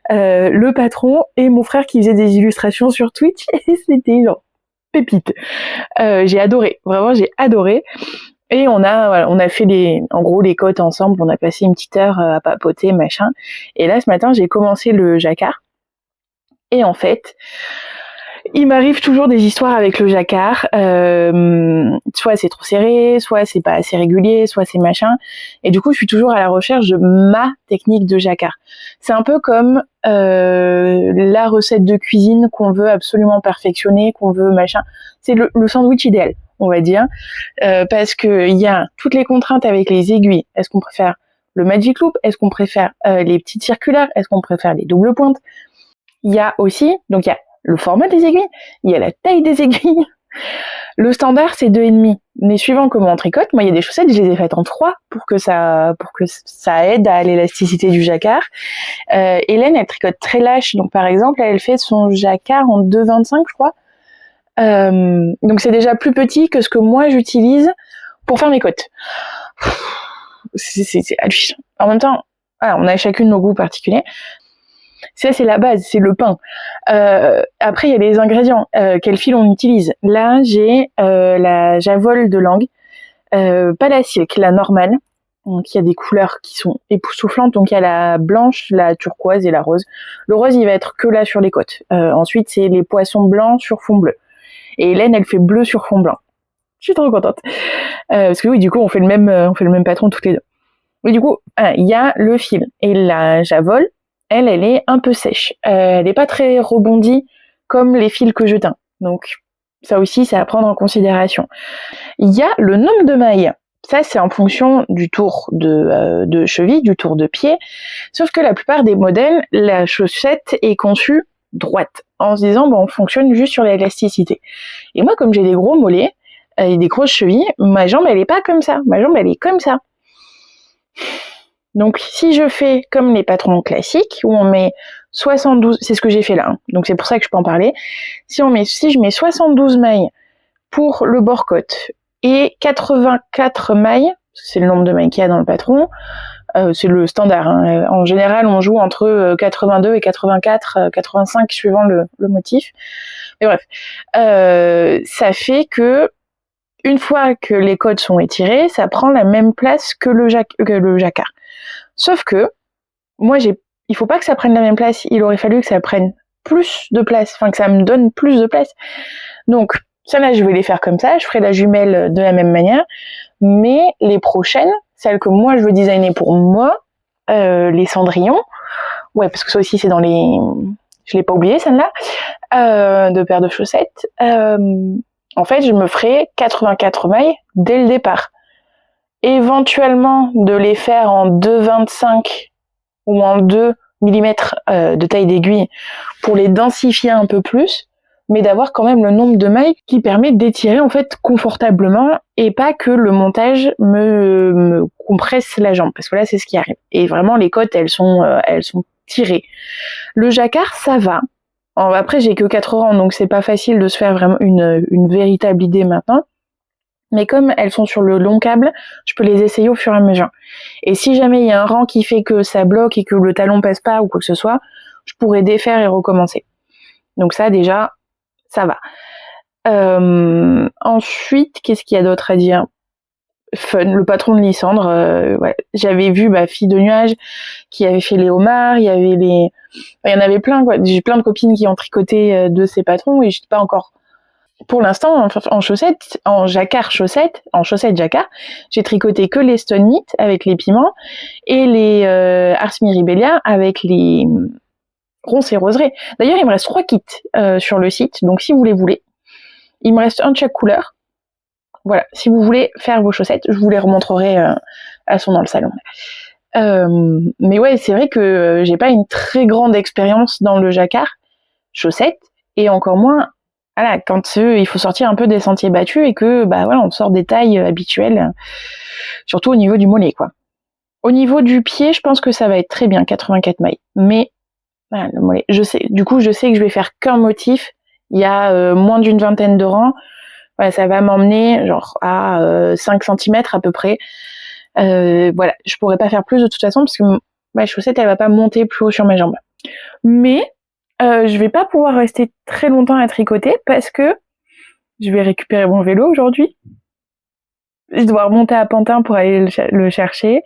le patron et mon frère qui faisait des illustrations sur Twitch, et c'était genre pépite. J'ai adoré, vraiment j'ai adoré. Et on a fait en gros les cotes ensemble, on a passé une petite heure à papoter, machin. Et là ce matin j'ai commencé le jacquard. Et en fait, il m'arrive toujours des histoires avec le jacquard, soit c'est trop serré, soit c'est pas assez régulier, soit c'est machin, et du coup je suis toujours à la recherche de ma technique de jacquard. C'est un peu comme la recette de cuisine qu'on veut absolument perfectionner, qu'on veut machin, c'est le sandwich idéal, on va dire, parce que il y a toutes les contraintes avec les aiguilles. Est-ce qu'on préfère le magic loop? Est-ce qu'on préfère les petites circulaires? Est-ce qu'on préfère les doubles pointes? Il y a aussi, donc il y a le format des aiguilles, il y a la taille des aiguilles. Le standard, c'est 2,5. Mais suivant comment on tricote, moi, il y a des chaussettes, je les ai faites en 3 pour que ça aide à l'élasticité du jacquard. Hélène, elle tricote très lâche. Donc, par exemple, elle fait son jacquard en 2,25, je crois. Donc, c'est déjà plus petit que ce que moi, j'utilise pour faire mes cotes. C'est hallucinant. En même temps, voilà, on a chacune nos goûts particuliers. Ça, c'est la base, c'est le pain. Après, il y a les ingrédients. Quel fil on utilise? Là, j'ai la Javol de Langue, pas la silk, la normale. Donc il y a des couleurs qui sont époustouflantes. Donc il y a la blanche, la turquoise et la rose. Le rose, il va être que là sur les côtes. Ensuite, c'est les poissons blancs sur fond bleu. Et Hélène, elle fait bleu sur fond blanc. Je suis trop contente. Parce que oui, du coup, on fait le même patron toutes les deux. Mais du coup, il y a le fil. Et la javole, elle est un peu sèche. Elle n'est pas très rebondie comme les fils que je teins. Donc ça aussi, c'est à prendre en considération. Il y a le nombre de mailles. Ça, c'est en fonction du tour de cheville, du tour de pied. Sauf que la plupart des modèles, la chaussette est conçue droite, en se disant, on fonctionne juste sur l'élasticité. Et moi, comme j'ai des gros mollets et des grosses chevilles, ma jambe, elle est pas comme ça. Ma jambe, elle est comme ça. Donc, si je fais comme les patrons classiques, où on met 72, c'est ce que j'ai fait là, donc c'est pour ça que je peux en parler. Si je mets 72 mailles pour le bord-côte et 84 mailles, c'est le nombre de mailles qu'il y a dans le patron, c'est le standard. En général, on joue entre 82 et 84, 85 suivant le motif. Mais bref, ça fait que une fois que les côtes sont étirées, ça prend la même place que le jacquard. Sauf que moi, il faut pas que ça prenne la même place. Il aurait fallu que ça prenne plus de place, enfin que ça me donne plus de place. Donc ça là, je vais les faire comme ça. Je ferai la jumelle de la même manière. Mais les prochaines, celles que moi je veux designer pour moi, les cendrillons, ouais, parce que ça aussi c'est dans les, je l'ai pas oublié celle-là, de paires de chaussettes. En fait, je me ferai 84 mailles dès le départ. Éventuellement de les faire en 2,25 ou en 2 mm de taille d'aiguille pour les densifier un peu plus, mais d'avoir quand même le nombre de mailles qui permet d'étirer en fait confortablement et pas que le montage me compresse la jambe, parce que là c'est ce qui arrive. Et vraiment les côtes elles sont tirées. Le jacquard ça va. Après j'ai que 4 rangs donc c'est pas facile de se faire vraiment une véritable idée maintenant. Mais comme elles sont sur le long câble, je peux les essayer au fur et à mesure. Et si jamais il y a un rang qui fait que ça bloque et que le talon passe pas ou quoi que ce soit, je pourrais défaire et recommencer. Donc ça déjà, ça va. Ensuite, qu'est-ce qu'il y a d'autre à dire? Fun, le patron de Lysandre, ouais. J'avais vu Fille de nuage qui avait fait les homards, il y en avait plein quoi. J'ai plein de copines qui ont tricoté de ces patrons et je sais pas encore. Pour l'instant, en chaussettes, en chaussette jacquard, j'ai tricoté que les stone knit avec les piments et les Ars Mirabilia avec les ronces et roseraies. D'ailleurs, il me reste 3 kits sur le site, donc si vous les voulez, il me reste un de chaque couleur. Voilà, si vous voulez faire vos chaussettes, je vous les remontrerai, elles sont dans le salon. Mais ouais, c'est vrai que j'ai pas une très grande expérience dans le jacquard chaussettes et encore moins voilà, quand il faut sortir un peu des sentiers battus et que on sort des tailles habituelles, surtout au niveau du mollet quoi. Au niveau du pied, je pense que ça va être très bien 84 mailles. Mais voilà, le mollet, je sais que je vais faire qu'un motif. Il y a moins d'une vingtaine de rangs. Voilà, ça va m'emmener genre à 5 cm à peu près. Voilà, je pourrais pas faire plus de toute façon parce que ma chaussette elle va pas monter plus haut sur mes jambes. Mais je vais pas pouvoir rester très longtemps à tricoter parce que je vais récupérer mon vélo aujourd'hui. Je dois remonter à Pantin pour aller le chercher.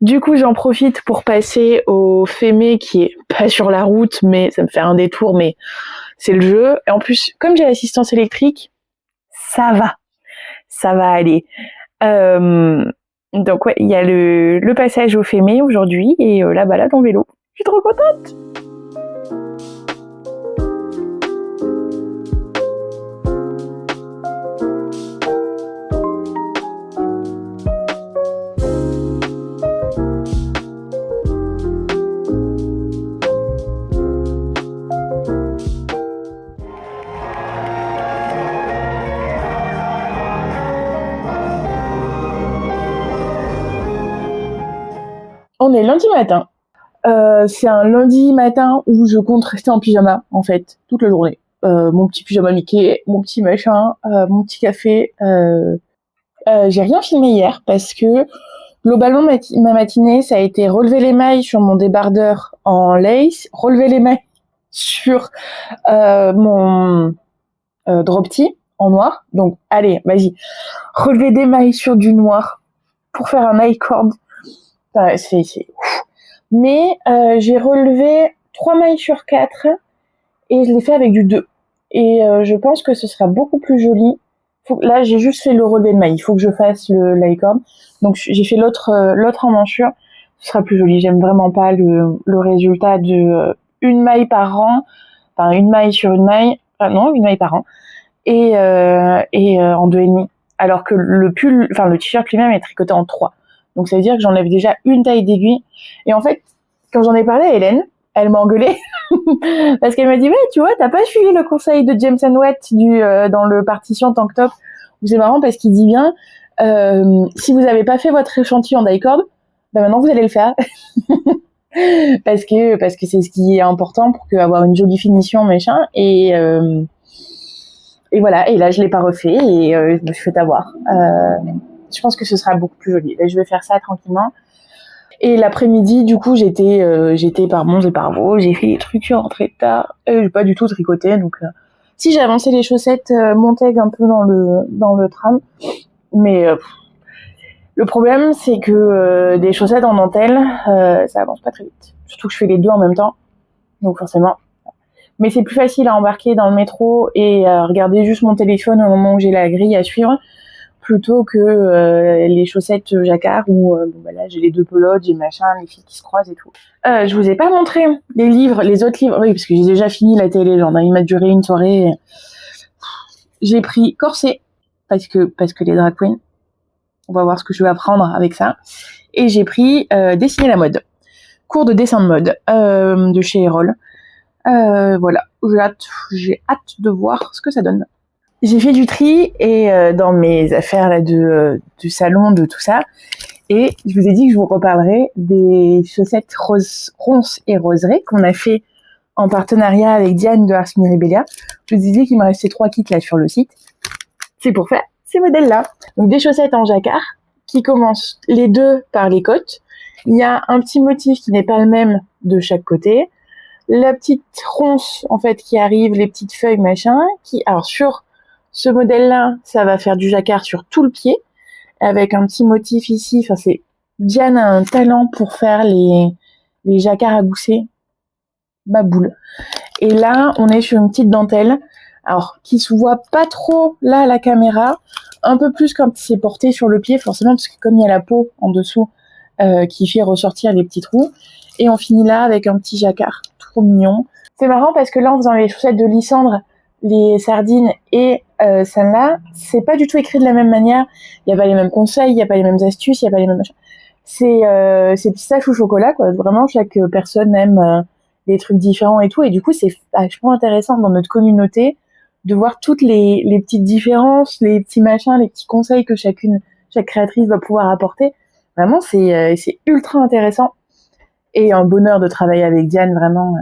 Du coup, j'en profite pour passer au Fémé qui est pas sur la route, mais ça me fait un détour, mais c'est le jeu. Et en plus, comme j'ai l'assistance électrique, ça va aller. Donc ouais, il y a le passage au Fémé aujourd'hui et la balade en vélo. Je suis trop contente. On est lundi matin. C'est un lundi matin où je compte rester en pyjama, en fait, toute la journée. Mon petit pyjama Mickey, mon petit machin, mon petit café. J'ai rien filmé hier parce que globalement ma matinée ça a été relever les mailles sur mon débardeur en lace, relever les mailles sur mon drop tee en noir. Donc allez, vas-y, relever des mailles sur du noir. pour faire un I-cord. C'est ouf. Mais j'ai relevé 3 mailles sur 4 et je l'ai fait avec du 2. Et je pense que ce sera beaucoup plus joli. Là, j'ai juste fait le relevé de maille. Il faut que je fasse l'i-cord. Donc, j'ai fait l'autre emmanchure. Ce sera plus joli. J'aime vraiment pas le résultat de une maille par rang. Enfin, une maille sur une maille. Non, une maille par rang. Et en 2,5. Alors que le t-shirt lui-même est tricoté en 3. Donc, ça veut dire que j'enlève déjà une taille d'aiguille. Et en fait, quand j'en ai parlé à Hélène, elle m'a engueulée parce qu'elle m'a dit ouais, tu vois, t'as pas suivi le conseil de James & Watt dans le partition tank top. C'est marrant parce qu'il dit bien si vous avez pas fait votre échantillon d'i-cord, ben maintenant vous allez le faire parce que c'est ce qui est important pour avoir une jolie finition machin et voilà. Et là je l'ai pas refait et je me suis fait avoir. Je pense que ce sera beaucoup plus joli. Là, je vais faire ça tranquillement. Et l'après-midi, du coup, j'étais par Mons et par Vaux, j'ai fait des trucs, je suis rentrée tard, j'ai pas du tout tricoté, donc si j'ai avancé les chaussettes Monteg un peu dans le tram, mais le problème c'est que des chaussettes en dentelle, ça avance pas très vite. Surtout que je fais les deux en même temps, donc forcément. Mais c'est plus facile à embarquer dans le métro et à regarder juste mon téléphone au moment où j'ai la grille à suivre, plutôt que les chaussettes jacquard où là j'ai les deux pelotes, j'ai machin, les filles qui se croisent et tout. Je vous ai pas montré les autres livres, oui, parce que j'ai déjà fini la télé-légende, il m'a duré une soirée. J'ai pris Corset, parce que les drag queens, on va voir ce que je vais apprendre avec ça, et j'ai pris Dessiner la mode, cours de dessin de mode de chez Erol. Voilà, j'ai hâte de voir ce que ça donne. J'ai fait du tri et dans mes affaires là du salon, de tout ça, et je vous ai dit que je vous reparlerai des chaussettes ronces et roserées qu'on a fait en partenariat avec Diane de Ars Mirabilia. Je vous ai dit qu'il me restait 3 kits là sur le site. C'est pour faire ces modèles-là. Donc des chaussettes en jacquard qui commencent les deux par les côtes. Il y a un petit motif qui n'est pas le même de chaque côté. La petite ronce en fait qui arrive, les petites feuilles machin, alors sur ce modèle-là, ça va faire du jacquard sur tout le pied, avec un petit motif ici. Enfin, Diane a un talent pour faire les jacquards à gousset. Ma boule. Et là, on est sur une petite dentelle, alors qui se voit pas trop là à la caméra, un peu plus quand c'est porté sur le pied, forcément, parce que comme il y a la peau en dessous qui fait ressortir les petits trous. Et on finit là avec un petit jacquard, trop mignon. C'est marrant parce que là, en faisant les chaussettes de Lysandre, les sardines et celle-là, c'est pas du tout écrit de la même manière. Il y a pas les mêmes conseils, il y a pas les mêmes astuces, il y a pas les mêmes machins. C'est pistache ou chocolat, quoi. Vraiment, chaque personne aime des trucs différents et tout. Et du coup, c'est vachement intéressant dans notre communauté de voir toutes les petites différences, les petits machins, les petits conseils que chaque créatrice va pouvoir apporter. Vraiment, c'est ultra intéressant. Et un bonheur de travailler avec Diane, vraiment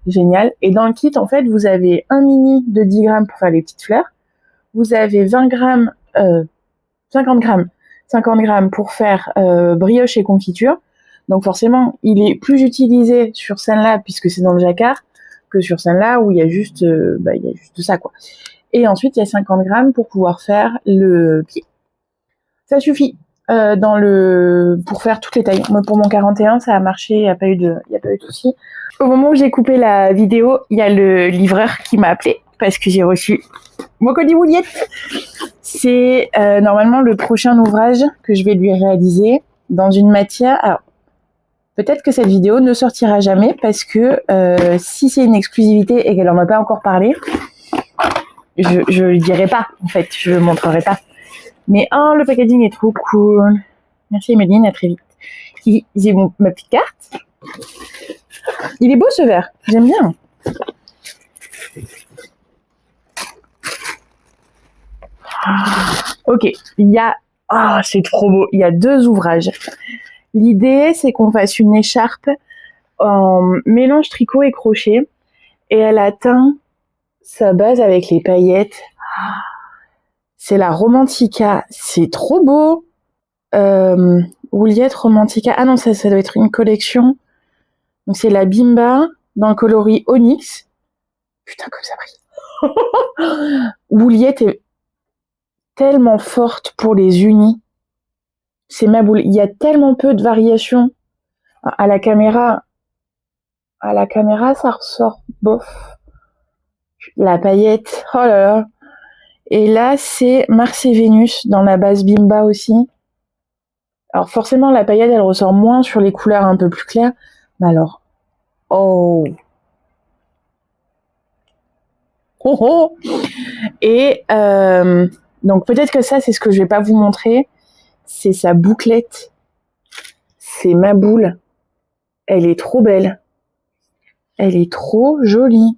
génial. Et dans le kit, en fait, vous avez un mini de 10 grammes pour faire les petites fleurs. Vous avez 50 grammes pour faire brioche et confiture. Donc forcément, il est plus utilisé sur celle-là, puisque c'est dans le jacquard, que sur celle-là où il y a juste ça, quoi. Et ensuite, il y a 50 grammes pour pouvoir faire le pied. Ça suffit. Pour faire toutes les tailles. Moi, pour mon 41, ça a marché, il n'y a pas eu de souci. Au moment où j'ai coupé la vidéo, il y a le livreur qui m'a appelé parce que j'ai reçu mon colis Wouliette. C'est normalement le prochain ouvrage que je vais lui réaliser dans une matière. Alors, peut-être que cette vidéo ne sortira jamais parce que si c'est une exclusivité et qu'elle en a pas encore parlé, je lui dirai pas, en fait, je le montrerai pas. Mais le packaging est trop cool. Merci Emeline, à très vite. J'ai ma petite carte. Il est beau ce verre, j'aime bien. Ok, il y a... c'est trop beau. Il y a 2 ouvrages. L'idée, c'est qu'on fasse une écharpe en mélange tricot et crochet. Et elle atteint sa base avec les paillettes. C'est la Romantica. C'est trop beau. Wouliette Romantica. Ah non, ça doit être une collection. Donc c'est la Bimba dans le coloris Onyx. Putain, comme ça brille. Wouliette est tellement forte pour les unis. C'est ma boule. Il y a tellement peu de variations. À la caméra, ça ressort bof. La paillette, oh là là. Et là, c'est Mars et Vénus dans la base Bimba aussi. Alors forcément, la paillette, elle ressort moins sur les couleurs un peu plus claires. Mais alors, oh. Oh oh. Et donc peut-être que ça, c'est ce que je vais pas vous montrer. C'est sa bouclette. C'est ma boule. Elle est trop belle. Elle est trop jolie.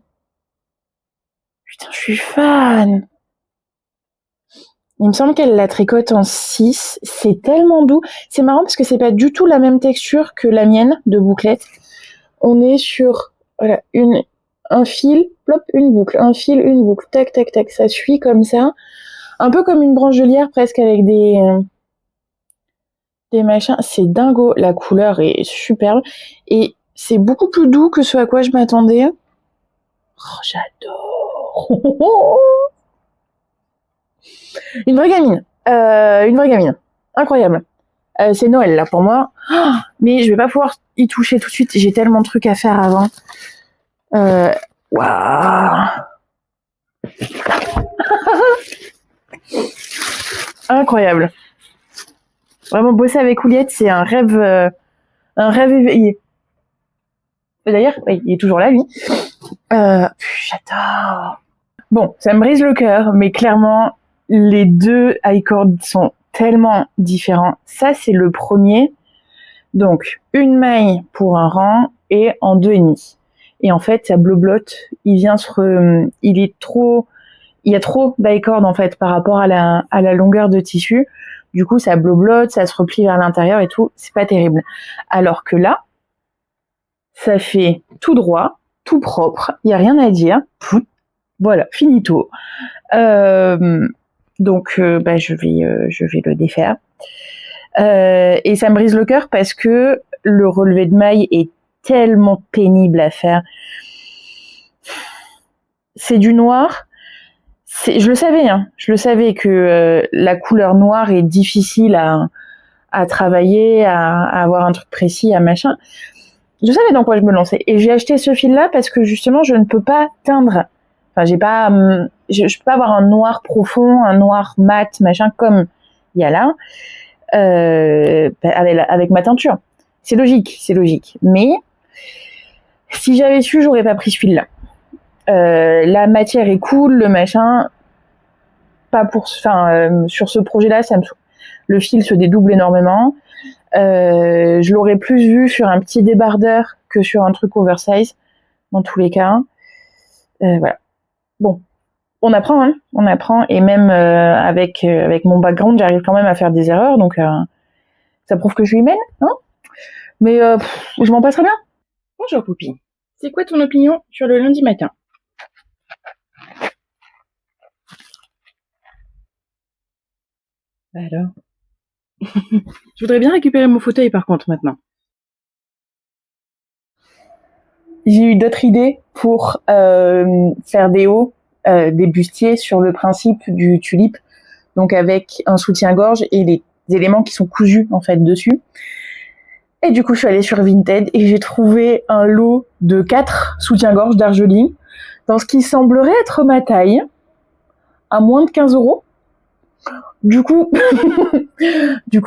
Putain, je suis fan. Il me semble qu'elle la tricote en 6. C'est tellement doux. C'est marrant parce que c'est pas du tout la même texture que la mienne de bouclette. On est sur voilà, un fil, plop, une boucle, un fil, une boucle, tac, tac, tac. Ça suit comme ça. Un peu comme une branche de lierre presque avec des machins. C'est dingo. La couleur est superbe. Et c'est beaucoup plus doux que ce à quoi je m'attendais. Oh, j'adore. Une vraie gamine. Incroyable. C'est Noël, là, pour moi. Oh, mais je vais pas pouvoir y toucher tout de suite. J'ai tellement de trucs à faire avant. Waouh. Incroyable. Vraiment, bosser avec Ouliette, c'est un rêve éveillé. D'ailleurs, oui, il est toujours là, lui. J'adore. Bon, ça me brise le cœur, mais clairement, les deux i-cords sont tellement différents. Ça, c'est le premier. Donc, une maille pour un rang et en 2,5. Et en fait, ça bleu-blotte. Il y a trop d'i-cords, en fait, par rapport à la longueur de tissu. Du coup, ça bleu-blotte, ça se replie vers l'intérieur et tout. C'est pas terrible. Alors que là, ça fait tout droit, tout propre. Il y a rien à dire. Voilà, finito. Donc, je vais le défaire. Et ça me brise le cœur parce que le relevé de maille est tellement pénible à faire. C'est du noir. Je le savais que la couleur noire est difficile à travailler, à avoir un truc précis, à machin. Je savais dans quoi je me lançais. Et j'ai acheté ce fil-là parce que justement, je ne peux pas teindre. Enfin, je peux pas avoir un noir profond, un noir mat, machin, comme il y a là, avec ma teinture. C'est logique. Mais si j'avais su, j'aurais pas pris ce fil-là. La matière est cool, le machin, sur ce projet-là, ça me saoule. Le fil se dédouble énormément. Je l'aurais plus vu sur un petit débardeur que sur un truc oversize, dans tous les cas. Voilà. Bon, on apprend, et même avec mon background, j'arrive quand même à faire des erreurs, donc ça prouve que je suis humaine, hein. Mais je m'en passerai bien. Bonjour Poupie, c'est quoi ton opinion sur le lundi matin? Alors, je voudrais bien récupérer mon fauteuil par contre maintenant. J'ai eu d'autres idées pour faire des hauts, des bustiers sur le principe du tulipe, donc avec un soutien-gorge et les éléments qui sont cousus en fait dessus. Et du coup, je suis allée sur Vinted et j'ai trouvé un lot de 4 soutiens-gorge d'Argeline dans ce qui semblerait être ma taille, à moins de 15 €. Du coup,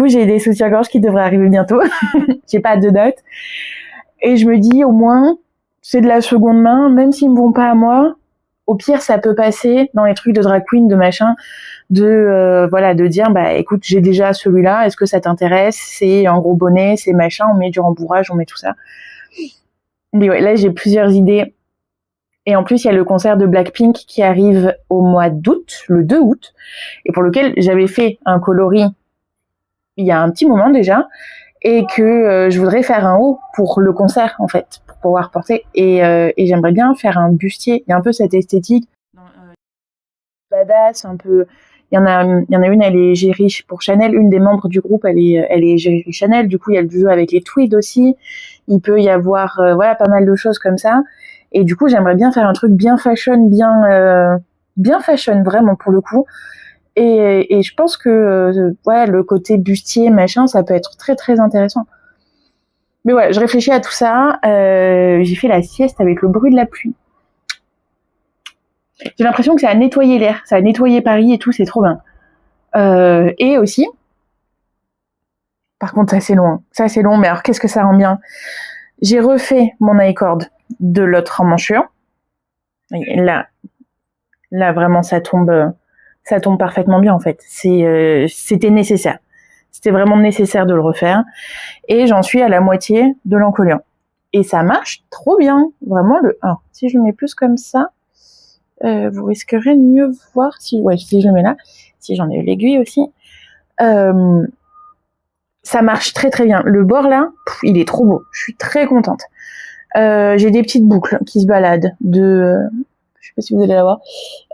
j'ai des soutiens-gorge qui devraient arriver bientôt. J'ai pas de date. Et je me dis, au moins, c'est de la seconde main, même s'ils me vont pas à moi. Au pire, ça peut passer dans les trucs de drag queen, de machin, de dire, écoute, j'ai déjà celui-là, est-ce que ça t'intéresse? C'est un gros bonnet, c'est machin, on met du rembourrage, on met tout ça. Mais ouais, là, j'ai plusieurs idées. Et en plus, il y a le concert de Blackpink qui arrive au mois d'août, le 2 août, et pour lequel j'avais fait un coloris il y a un petit moment déjà, et que je voudrais faire un haut pour le concert, en fait, pour pouvoir porter. Et j'aimerais bien faire un bustier. Il y a un peu cette esthétique badass, un peu. Il y en a une, elle est gérée pour Chanel. Une des membres du groupe, elle est gérée Chanel. Du coup, il y a le jeu avec les tweeds aussi. Il peut y avoir, pas mal de choses comme ça. Et du coup, j'aimerais bien faire un truc bien fashion, bien fashion, vraiment, pour le coup. Et je pense que ouais, le côté bustier, machin, ça peut être très très intéressant. Mais ouais, je réfléchis à tout ça. J'ai fait la sieste avec le bruit de la pluie. J'ai l'impression que ça a nettoyé l'air, ça a nettoyé Paris et tout, c'est trop bien. Et aussi, par contre, ça c'est long, mais alors qu'est-ce que ça rend bien. J'ai refait mon iCord de l'autre emmanchure. Là vraiment, ça tombe parfaitement bien en fait. C'était nécessaire. C'était vraiment nécessaire de le refaire. Et j'en suis à la moitié de l'encolure. Et ça marche trop bien. Vraiment, alors, si je le mets plus comme ça, vous risquerez de mieux voir si je le mets là. Si j'en ai eu l'aiguille aussi. Ça marche très très bien. Le bord là, il est trop beau. Je suis très contente. J'ai des petites boucles qui se baladent je sais pas si vous allez la voir,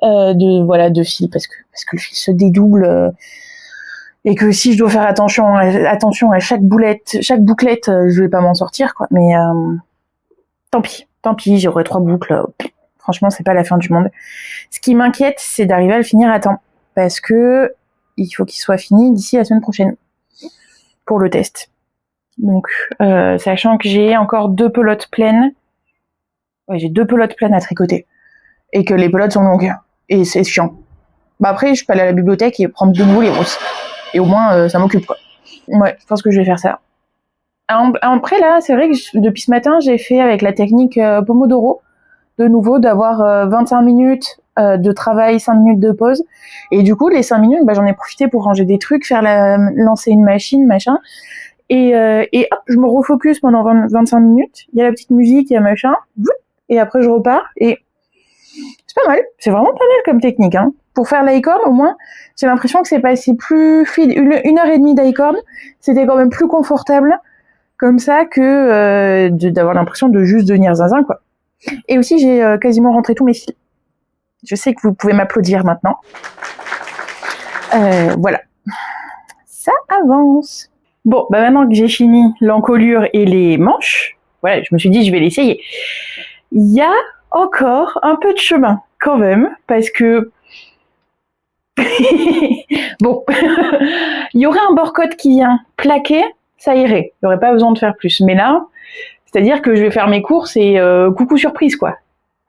de fil parce que le fil se dédouble et que si je dois faire attention à chaque bouclette, je vais pas m'en sortir quoi. Mais tant pis, j'aurai 3 boucles. Franchement, c'est pas la fin du monde. Ce qui m'inquiète, c'est d'arriver à le finir à temps parce que il faut qu'il soit fini d'ici la semaine prochaine pour le test. Donc, sachant que j'ai encore 2 pelotes pleines. Ouais, j'ai 2 pelotes pleines à tricoter. Et que les pelotes sont longues. Et c'est chiant. Bah après, je peux aller à la bibliothèque et prendre de nouveau les rousses. Et au moins, ça m'occupe, quoi. Ouais, je pense que je vais faire ça. Après, là, c'est vrai que depuis ce matin, j'ai fait avec la technique Pomodoro, de nouveau, d'avoir 25 minutes de travail, 5 minutes de pause. Et du coup, les 5 minutes, j'en ai profité pour ranger des trucs, lancer une machine, machin. Et hop, je me refocus pendant 25 minutes. Il y a la petite musique, il y a machin. Et après, je repars. Et c'est pas mal. C'est vraiment pas mal comme technique. Hein. Pour faire l'iCord, au moins, j'ai l'impression que c'est passé plus fluide. 1h30 d'iCord, c'était quand même plus confortable comme ça que d'avoir l'impression de juste devenir zinzin, quoi. Et aussi, j'ai quasiment rentré tous mes fils. Je sais que vous pouvez m'applaudir maintenant. Voilà. Ça avance. Bon, maintenant que j'ai fini l'encolure et les manches, voilà, je me suis dit, je vais l'essayer. Il y a encore un peu de chemin, quand même, parce que... bon, il y aurait un bord-côte qui vient plaquer, ça irait. Il n'y aurait pas besoin de faire plus. Mais là, c'est-à-dire que je vais faire mes courses et coucou surprise, quoi.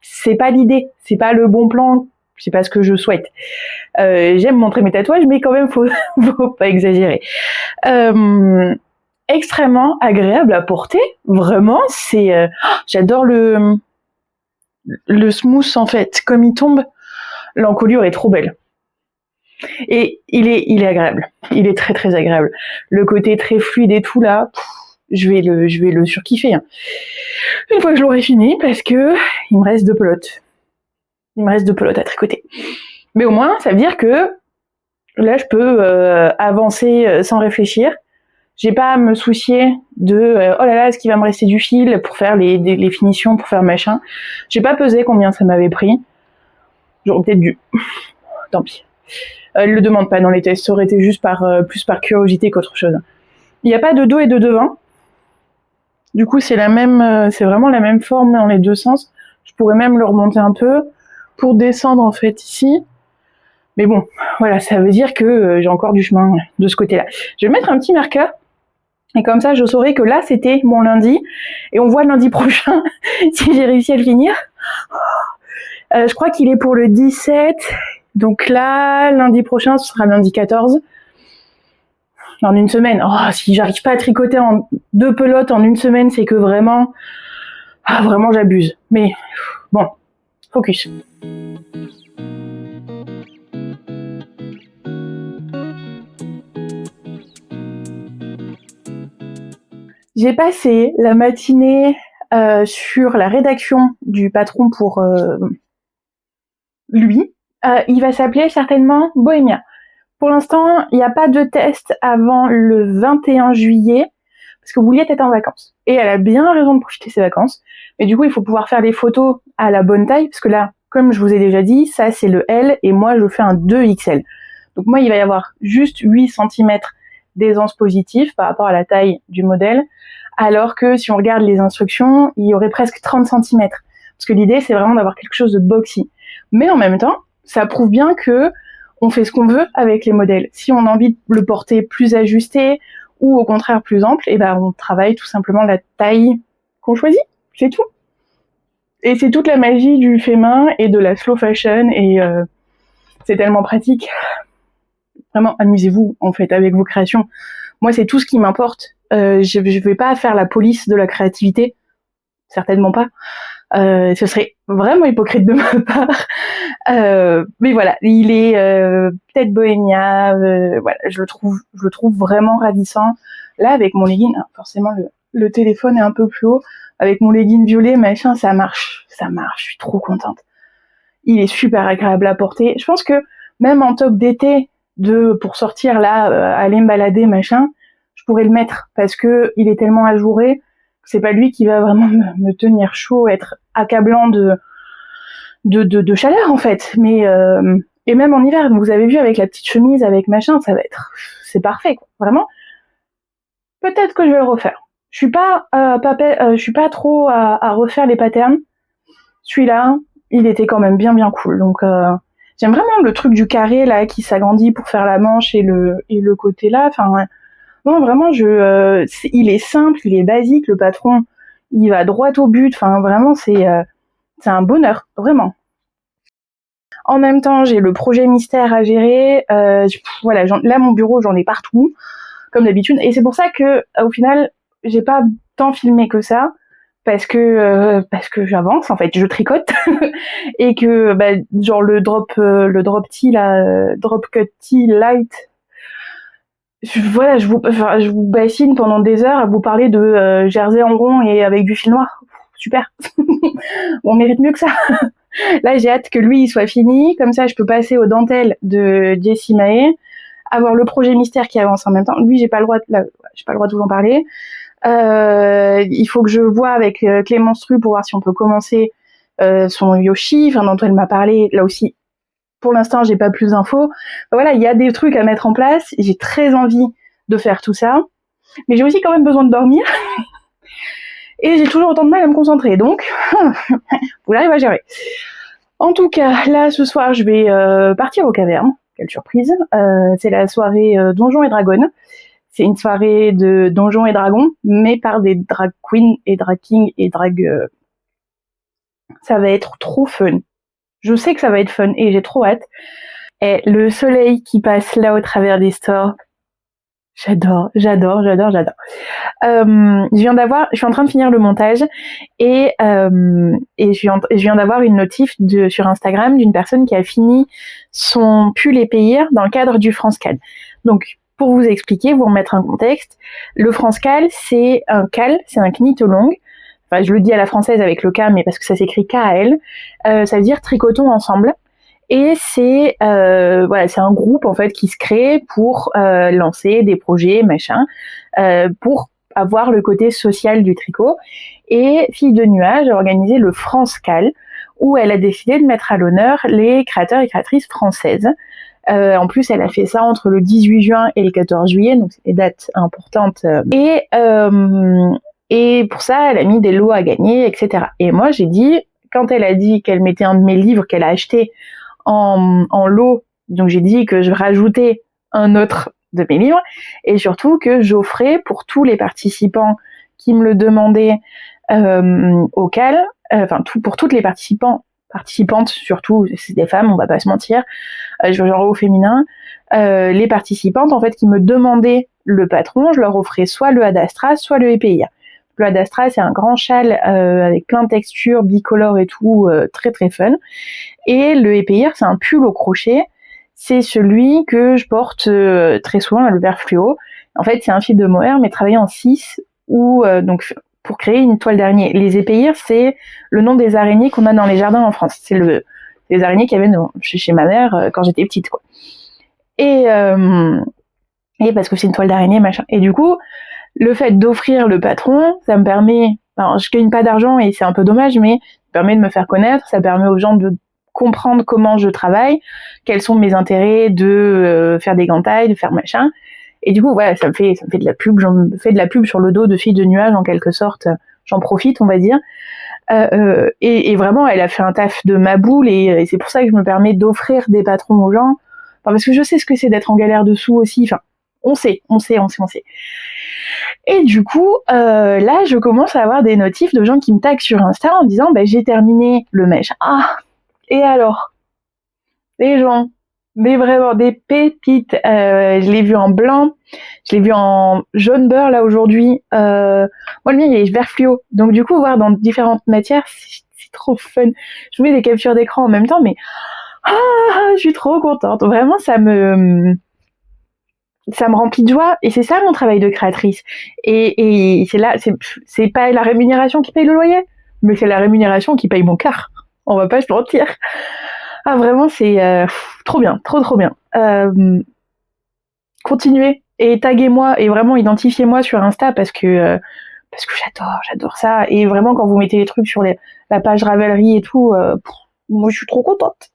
C'est pas l'idée, c'est pas le bon plan, c'est pas ce que je souhaite. J'aime montrer mes tatouages, mais quand même, faut pas exagérer. Extrêmement agréable à porter, vraiment, c'est... j'adore le smooth, en fait. Comme il tombe, l'encolure est trop belle. Et il est agréable. Il est très très agréable. Le côté très fluide et tout là, je vais le surkiffer. Hein. Une fois que je l'aurai fini, parce que il me reste 2 pelotes. Il me reste 2 pelotes à tricoter. Mais au moins, ça veut dire que là, je peux avancer sans réfléchir. J'ai pas à me soucier de oh là là, est-ce qu'il va me rester du fil pour faire les finitions, pour faire machin. J'ai pas pesé combien ça m'avait pris. J'aurais peut-être dû. Tant pis. Elle le demande pas dans les tests, ça aurait été juste plus par curiosité qu'autre chose. Il n'y a pas de dos et de devant. Du coup, c'est vraiment la même forme dans les deux sens. Je pourrais même le remonter un peu pour descendre en fait ici. Mais bon, voilà, ça veut dire que j'ai encore du chemin de ce côté-là. Je vais mettre un petit marqueur. Et comme ça, je saurai que là, c'était mon lundi. Et on voit lundi prochain si j'ai réussi à le finir. Je crois qu'il est pour le 17. Donc là, lundi prochain, ce sera lundi 14. En une semaine. Oh, si j'arrive pas à tricoter en 2 pelotes en une semaine, c'est que vraiment j'abuse. Mais bon, focus. J'ai passé la matinée sur la rédaction du patron pour lui. Il va s'appeler certainement Bohémia. Pour l'instant, il n'y a pas de test avant le 21 juillet, parce que Bouliette est en vacances. Et elle a bien raison de profiter de ses vacances. Mais du coup, il faut pouvoir faire les photos à la bonne taille, parce que là, comme je vous ai déjà dit, ça c'est le L, et moi je fais un 2XL. Donc moi, il va y avoir juste 8 cm d'aisance positive par rapport à la taille du modèle, alors que si on regarde les instructions, il y aurait presque 30 cm. Parce que l'idée, c'est vraiment d'avoir quelque chose de boxy. Mais en même temps, ça prouve bien que on fait ce qu'on veut avec les modèles. Si on a envie de le porter plus ajusté ou au contraire plus ample, et ben on travaille tout simplement la taille qu'on choisit, c'est tout. Et c'est toute la magie du fait main et de la slow fashion, et c'est tellement pratique. Vraiment, amusez-vous en fait avec vos créations. Moi, c'est tout ce qui m'importe. Je vais pas faire la police de la créativité, certainement pas. Ce serait vraiment hypocrite de ma part. Mais voilà, il est peut-être bohémien. Voilà, je le trouve vraiment ravissant. Là, avec mon legging, forcément le téléphone est un peu plus haut. Avec mon legging violet, machin, ça marche. Je suis trop contente. Il est super agréable à porter. Je pense que même en top d'été, pour sortir là, aller me balader, machin, je pourrais le mettre parce que il est tellement ajouré. C'est pas lui qui va vraiment me tenir chaud, être accablant de chaleur en fait. Mais et même en hiver, vous avez vu avec la petite chemise, avec machin, c'est parfait quoi. Vraiment. Peut-être que je vais le refaire. Je suis pas trop à refaire les patterns. Celui-là, il était quand même bien cool. Donc j'aime vraiment le truc du carré là qui s'agrandit pour faire la manche et le côté là. Enfin non, vraiment il est simple, il est basique. Le patron, il va droit au but. Enfin vraiment c'est un bonheur vraiment. En même temps, j'ai le projet mystère à gérer. Voilà, là mon bureau, j'en ai partout comme d'habitude. Et c'est pour ça que au final, j'ai pas tant filmé que ça. Parce que j'avance en fait, je tricote et que genre le drop tee là, drop cut tee light, je vous bassine pendant des heures à vous parler de jersey en rond et avec du fil noir, super. On mérite mieux que ça. Là j'ai hâte que lui il soit fini, comme ça je peux passer aux dentelles de Jessie Mahé, avoir le projet mystère qui avance en même temps. Lui j'ai pas le droit de vous en parler. Il faut que je vois avec Clémence Tru pour voir si on peut commencer son Yoshi, dont elle m'a parlé. Là aussi, pour l'instant, j'ai pas plus d'infos. Voilà, il y a des trucs à mettre en place. J'ai très envie de faire tout ça, mais j'ai aussi quand même besoin de dormir. Et j'ai toujours autant de mal à me concentrer. Donc, vous l'arrivez à gérer. En tout cas, là, ce soir, je vais partir aux cavernes. Quelle surprise. C'est la soirée Donjons et Dragons. C'est une soirée de Donjons et Dragons, mais par des drag queens et drag kings et drag... Ça va être trop fun. Je sais que ça va être fun et j'ai trop hâte. Et le soleil qui passe là au travers des stores, j'adore. Je suis en train de finir le montage et je viens d'avoir une notif sur Instagram d'une personne qui a fini son pull épéir dans le cadre du France Cal. Donc, pour vous expliquer, vous remettre un contexte, le France Cal, c'est un knit long. Enfin, je le dis à la française avec le K, mais parce que ça s'écrit K-A-L. Ça veut dire tricotons ensemble. Et c'est un groupe en fait qui se crée pour lancer des projets, machin, pour avoir le côté social du tricot. Et Fille de Nuage a organisé le France Cal, où elle a décidé de mettre à l'honneur les créateurs et créatrices françaises. En plus, elle a fait ça entre le 18 juin et le 14 juillet, donc c'est des dates importantes. Et pour ça, elle a mis des lots à gagner, etc. Et moi, j'ai dit, quand elle a dit qu'elle mettait un de mes livres qu'elle a acheté en lot, donc j'ai dit que je rajoutais un autre de mes livres, et surtout que j'offrais pour tous les participants qui me le demandaient au CAL, pour toutes les participantes surtout, c'est des femmes, on va pas se mentir, je veux genre au féminin, les participantes en fait qui me demandaient le patron, je leur offrais soit le Adastra, soit le épéir. Le Adastra, c'est un grand châle avec plein de textures, bicolores et tout, très très fun. Et le épéir, c'est un pull au crochet. C'est celui que je porte très souvent, le vert fluo. En fait, c'est un fil de mohair, mais travaillé en 6, donc pour créer une toile d'araignée. Les épéirs, c'est le nom des araignées qu'on a dans les jardins en France. C'est les araignées qu'il y avait chez ma mère quand j'étais petite, quoi. Et parce que c'est une toile d'araignée, machin. Et du coup, le fait d'offrir le patron, ça me permet... Alors, je gagne pas d'argent et c'est un peu dommage, mais ça permet de me faire connaître, ça permet aux gens de comprendre comment je travaille, quels sont mes intérêts de faire des gantailles, de faire machin. Et du coup, voilà, ça me fait de la pub, j'en fais de la pub sur le dos de Fille de Nuage, en quelque sorte, j'en profite, on va dire. Et vraiment, elle a fait un taf de ma boule et c'est pour ça que je me permets d'offrir des patrons aux gens, parce que je sais ce que c'est d'être en galère dessous aussi. Enfin, on sait. Et du coup, là, je commence à avoir des notifs de gens qui me taguent sur Insta en disant, j'ai terminé le mèche. Ah, et alors, les gens, vraiment des pépites. Je l'ai vu en blanc, je l'ai vu en jaune beurre là aujourd'hui. Moi, le mien, il est vert fluo. Donc du coup, voir dans différentes matières, c'est trop fun. Je vous mets des captures d'écran en même temps, mais je suis trop contente. Vraiment, ça me remplit de joie, et c'est ça mon travail de créatrice. Et c'est là, c'est pas la rémunération qui paye le loyer, mais c'est la rémunération qui paye mon quart. On va pas se mentir. Ah, vraiment, c'est trop bien, trop bien. Continuez et taguez-moi et vraiment identifiez-moi sur Insta parce que j'adore ça. Et vraiment, quand vous mettez les trucs sur la page Ravelry et tout, moi je suis trop contente.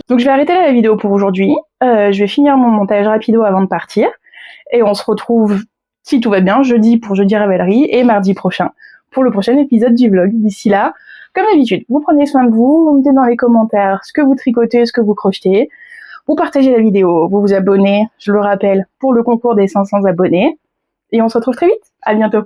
Donc je vais arrêter la vidéo pour aujourd'hui. Je vais finir mon montage rapido avant de partir. Et on se retrouve, si tout va bien, jeudi pour Jeudi Ravelry et mardi prochain pour le prochain épisode du vlog. D'ici là, comme d'habitude, vous prenez soin de vous, vous mettez dans les commentaires ce que vous tricotez, ce que vous crochetez, vous partagez la vidéo, vous vous abonnez, je le rappelle, pour le concours des 500 abonnés. Et on se retrouve très vite. À bientôt.